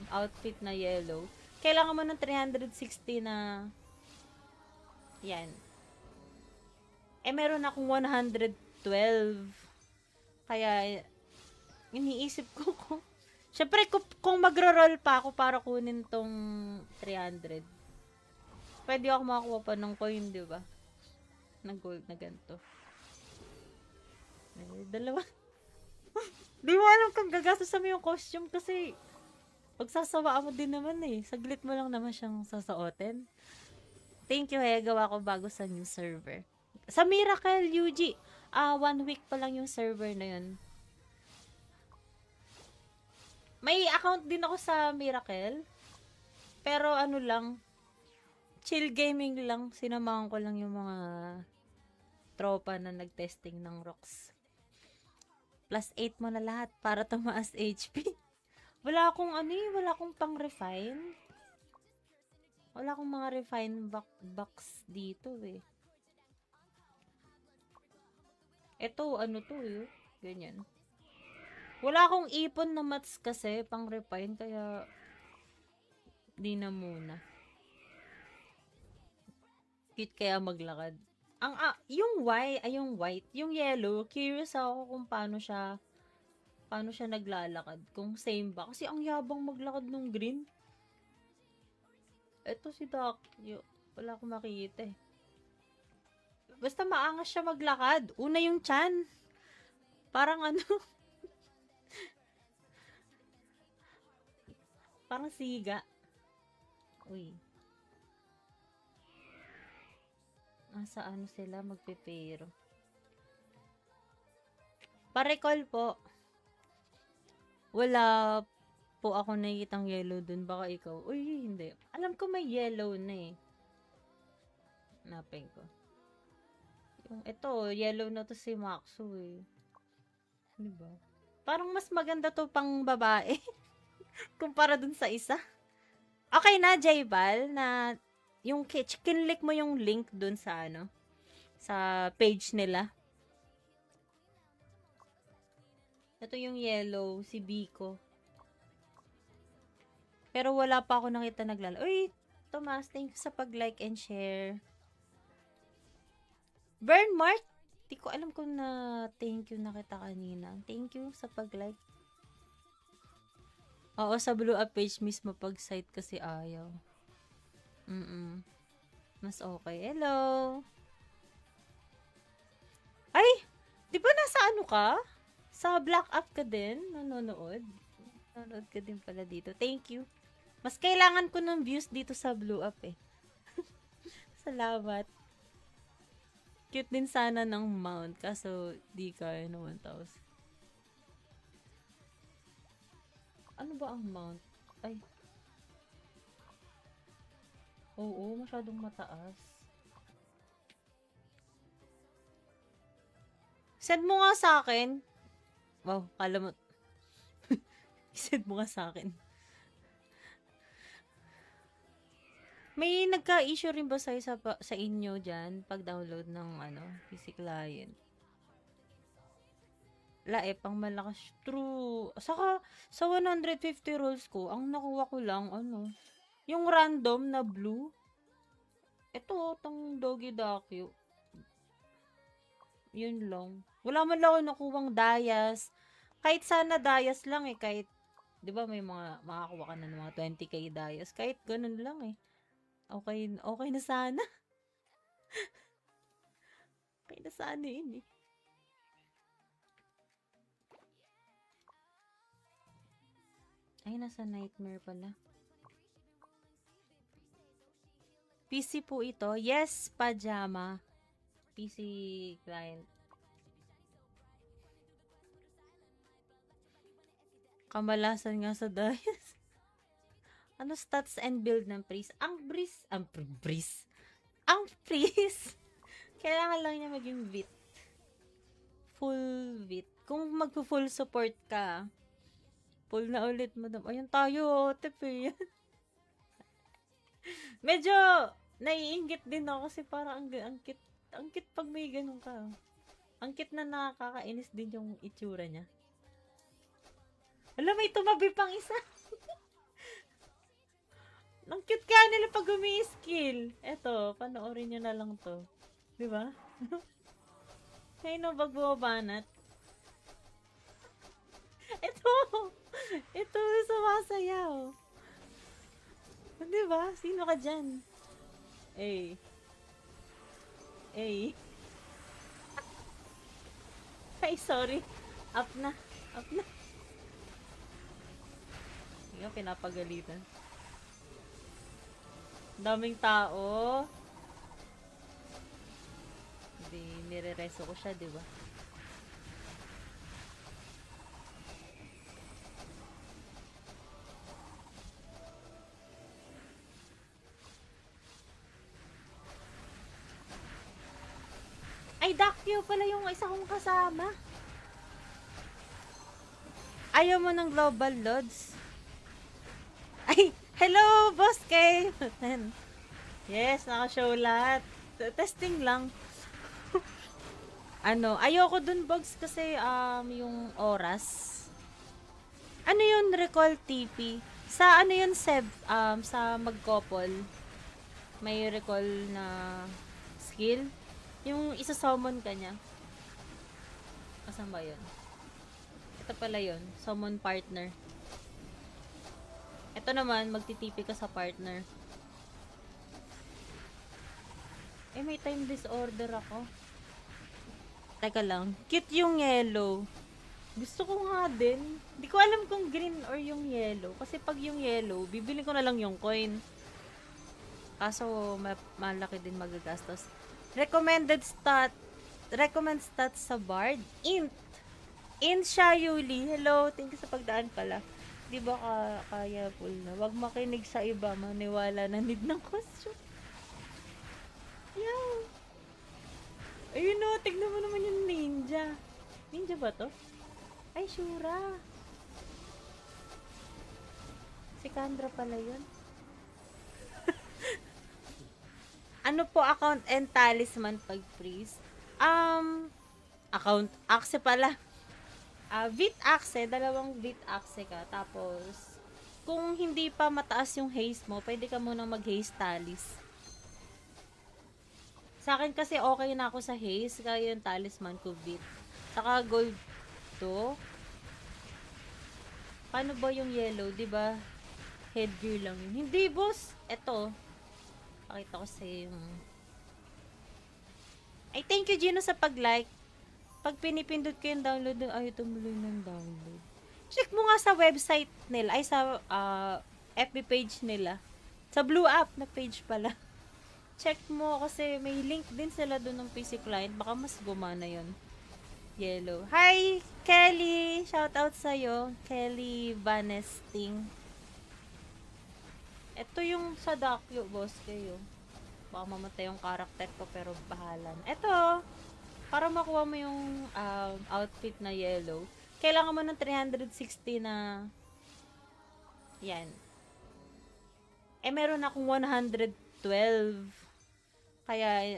outfit na yellow, kailangan mo ng 360 na yan. Meron akong 112. Kaya, iniisip ko kung syempre, kung magro-roll pa ako para kunin tong 300, pwede ako makakuha pa ng coin, di ba? Ng gold na ganito. Dalawa. Di mo alam kung gagastos mo yung costume kasi pagsasawaan mo din naman eh. Saglit mo lang naman siyang sasautin. Thank you, gawa ko bago sa new server. Sa Miracle UG, 1 week pa lang yung server na yun. May account din ako sa Miracle. Pero ano lang, chill gaming lang. Sinamahan ko lang yung mga tropa na nag-testing ng rocks. Plus 8 mo na lahat para tumaas HP. Wala akong wala akong pang-refine. Wala akong mga refine box dito eh. Ito, to eh. Ganyan. Wala akong ipon na mats kasi pang-refine kaya di na muna. Cute kaya maglakad. Yung white, yung yellow, curious ako kung paano siya naglalakad. Kung same ba. Kasi ang yabang maglakad nung green. Ito si Doc. Wala akong makikita eh. Basta maangas siya maglakad. Una yung chan. Parang parang siga. Uy. Nasa sila magpipero. Pa-recall po. Wala po ako nakikitang yellow dun. Baka ikaw. Uy, hindi. Alam ko may yellow na eh. Hanapin ko. Yung ito, yellow na to si Maxo eh. Diba? Parang mas maganda to pang babae. Kumpara dun sa isa. Okay na, Jaybal, na yung kinlik mo yung link dun sa sa page nila. Ito yung yellow, si Biko. Pero wala pa ako nakita Uy, Tomas, thank you sa pag-like and share. Burn Mark, di ko alam kung na thank you na kita kanina. Thank you sa pag-like. Oo, sa Blue Up page mismo pag site kasi ayaw. Mas okay. Hello. Ay, di ba nasa ka? Sa Black Up ka din? Nanonood? Nanonood ka din pala dito. Thank you. Mas kailangan ko ng views dito sa Blue Up eh. Salamat. Cute din sana ng mount. Kaso, di kaya na 1,000. Ano ba ang mount? Ay. Oo, masyadong mataas. Send mo nga sa akin. Wow, kala mo. Send mo nga sa akin. May nagka-issue rin ba sa inyo dyan pag-download ng PC client? Pang malakas. True. Saka, sa 150 rolls ko, ang nakuha ko lang, yung random na blue. Ito, tang Doggy Dakyo. Yun lang. Wala man lang ako nakuwang dayas. Kahit sana dayas lang eh. Kahit, di ba may makakuha ka na ng mga 20k dayas. Kahit ganun lang eh. Okay na sana. Okay na sana yun eh. Ay, nasa nightmare pala. PC po ito. Yes, pajama. PC client. Kamalasan nga sa dahil. Ano stats and build ng Breeze? Breeze. Ang Breeze. Kailangan lang niya maging VIT. Full VIT. Kung magpo-full support ka, full na ulit, madam. Ayun tayo, tepe. Medyo naiinggit din ako kasi parang ang cute pag may ganun ka. Ang cute na nakakainis din yung itsura niya. Alam, may tumabi pang isa. Ang cute ka nila pag umi-skill. Eto, panoorin nyo na lang to. Diba? Kaya no, pag bumabanat. Ito, sumasayaw. Diba? Sino ka dyan? Ay. Ay, sorry. Up na. Hindi ko pinapagalitan. Daming tao. Hindi, nire-reso ko siya, diba? Ay, Dakyo pala yung isa kong kasama. Ayaw mo ng Global Lods? Ay, hello, Boss Kay! Yes, naka-show lahat. Testing lang. Ayoko dun, Bogs, kasi yung oras. Ano yun, recall TP? Sa ano yun, Seb? Sa magkopol, may recall na skill? Yung isa-summon ka niya. Asan ba yun? Ito pala yun. Summon partner. Ito naman, magtitipi ka sa partner. May time disorder ako. Teka lang. Cute yung yellow. Gusto ko nga din. Hindi ko alam kung green or yung yellow. Kasi pag yung yellow, bibili ko na lang yung coin. Kaso, malaki din magagastos. Recommend stats sa Bard. Int siya, Yuli. Hello, thank you sa pagdaan pala. Di ba kaya full na? Wag makinig sa iba, maniwala na need ng costume. Yaw. Ayun o, tignan mo naman yung ninja. Ninja ba to? Ay, Shura. Si Kandra pala yun. Ano po account and talisman pag freeze? Account axe pala. VIT axe, dalawang VIT axe ka. Tapos, kung hindi pa mataas yung haste mo, pwede ka muna mag-haste talis. Sa akin kasi okay na ako sa haste, kaya yung talisman ko VIT. Saka gold to. Paano ba yung yellow, diba? Headgear lang yun. Hindi, boss. Eto. Pakita ko sa yung... Ay, thank you, Gino, sa pag-like. Pag pinipindot ko yung download, ay, tumuloy ng download. Check mo nga sa website nila, ay sa FB page nila. Sa Blue App na page pala. Check mo kasi may link din sila doon ng PC client. Baka mas gumana yon. Yellow. Hi, Kelly! Shout out sa'yo. Kelly Vanesting. Ito yung sa Dakyo, boss, kayo. Baka mamatay yung karakter ko, pero bahala. Ito, para makuha mo yung outfit na yellow, kailangan mo ng 360 na yan. Meron akong 112. Kaya,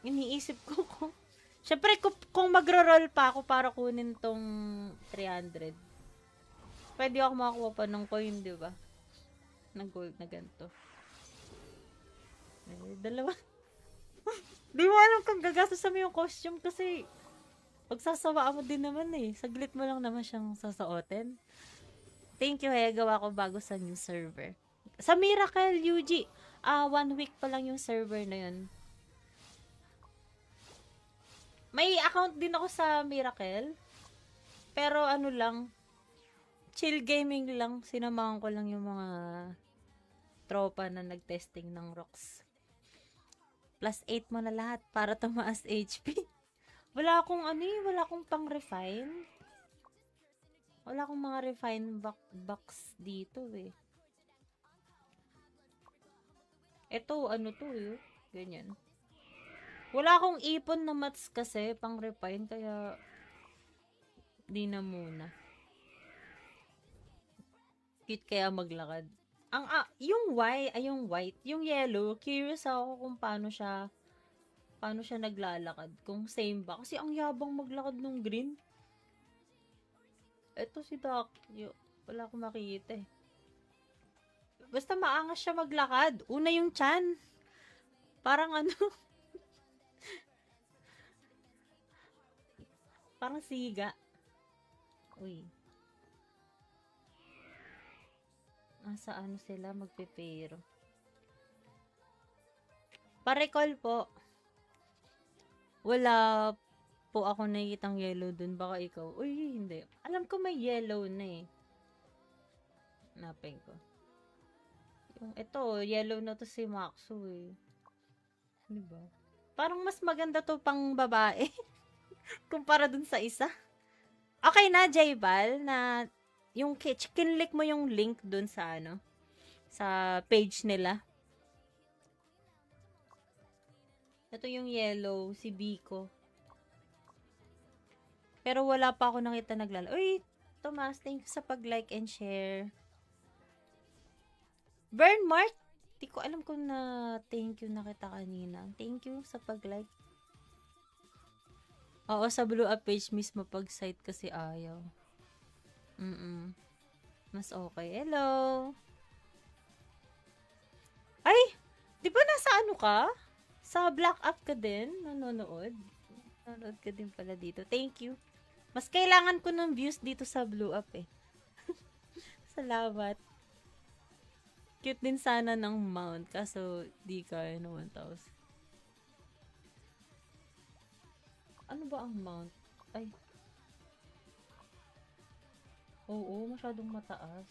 iniisip ko kung syempre, kung magro-roll pa ako para kunin tong 300, pwede ako makakuha pa ng coin, di ba? Ng gold na ganito. Dalawa. Di mo alam kung gagastos mo yung costume kasi pagsasawaan mo din naman eh. Saglit mo lang naman siyang sasuotin. Thank you, gawa ko bago sa new server. Sa Miracle UG, 1 week pa lang yung server na yun. May account din ako sa Miracle. Pero ano lang, chill gaming lang. Sinamahan ko lang yung mga tropa na nag-testing ng rocks. Plus 8 mo na lahat para tumaas HP. Wala akong pang-refine. Wala akong mga refined box dito eh. Ito, ano to eh. Ganyan. Wala akong ipon na mats kasi pang refine kaya di na muna. Cute kaya maglakad. Yung white, yung yellow, curious ako kung paano siya naglalakad. Kung same ba. Kasi ang yabang maglakad nung green. Ito si Doc. Wala akong makikita eh. Basta maangas siya maglakad. Una yung chan. Parang ano. Parang siga. Uy. Nasa ano sila magpipero. Pa-recall po. Wala po ako nakikitang yellow dun. Baka ikaw. Uy, hindi. Alam ko may yellow na eh. Hanapin ko. Yung ito, yellow na to si Maxo eh. Diba? Parang mas maganda to pang babae. Kumpara dun sa isa. Okay na, Jaybal, na yung kinlik mo yung link dun sa ano, sa page nila. Ito yung yellow, si Biko. Pero wala pa ako nakita Uy, Tomas, thank you sa pag-like and share. Bernmark, di ko alam kung na thank you na kita kanina. Thank you sa pag-like. Oo, sa blue up page mismo pag site kasi ayaw. Mas okay. Hello! Ay! Di ba nasa ano ka? Sa Black Up ka din? Nanonood? Nanonood ka din pala dito. Thank you. Mas kailangan ko ng views dito sa Blue Up eh. Salamat. Cute din sana ng mount. Kaso, di kaya na 1,000. Ano ba ang mount? Ay. Oo, masyadong mataas.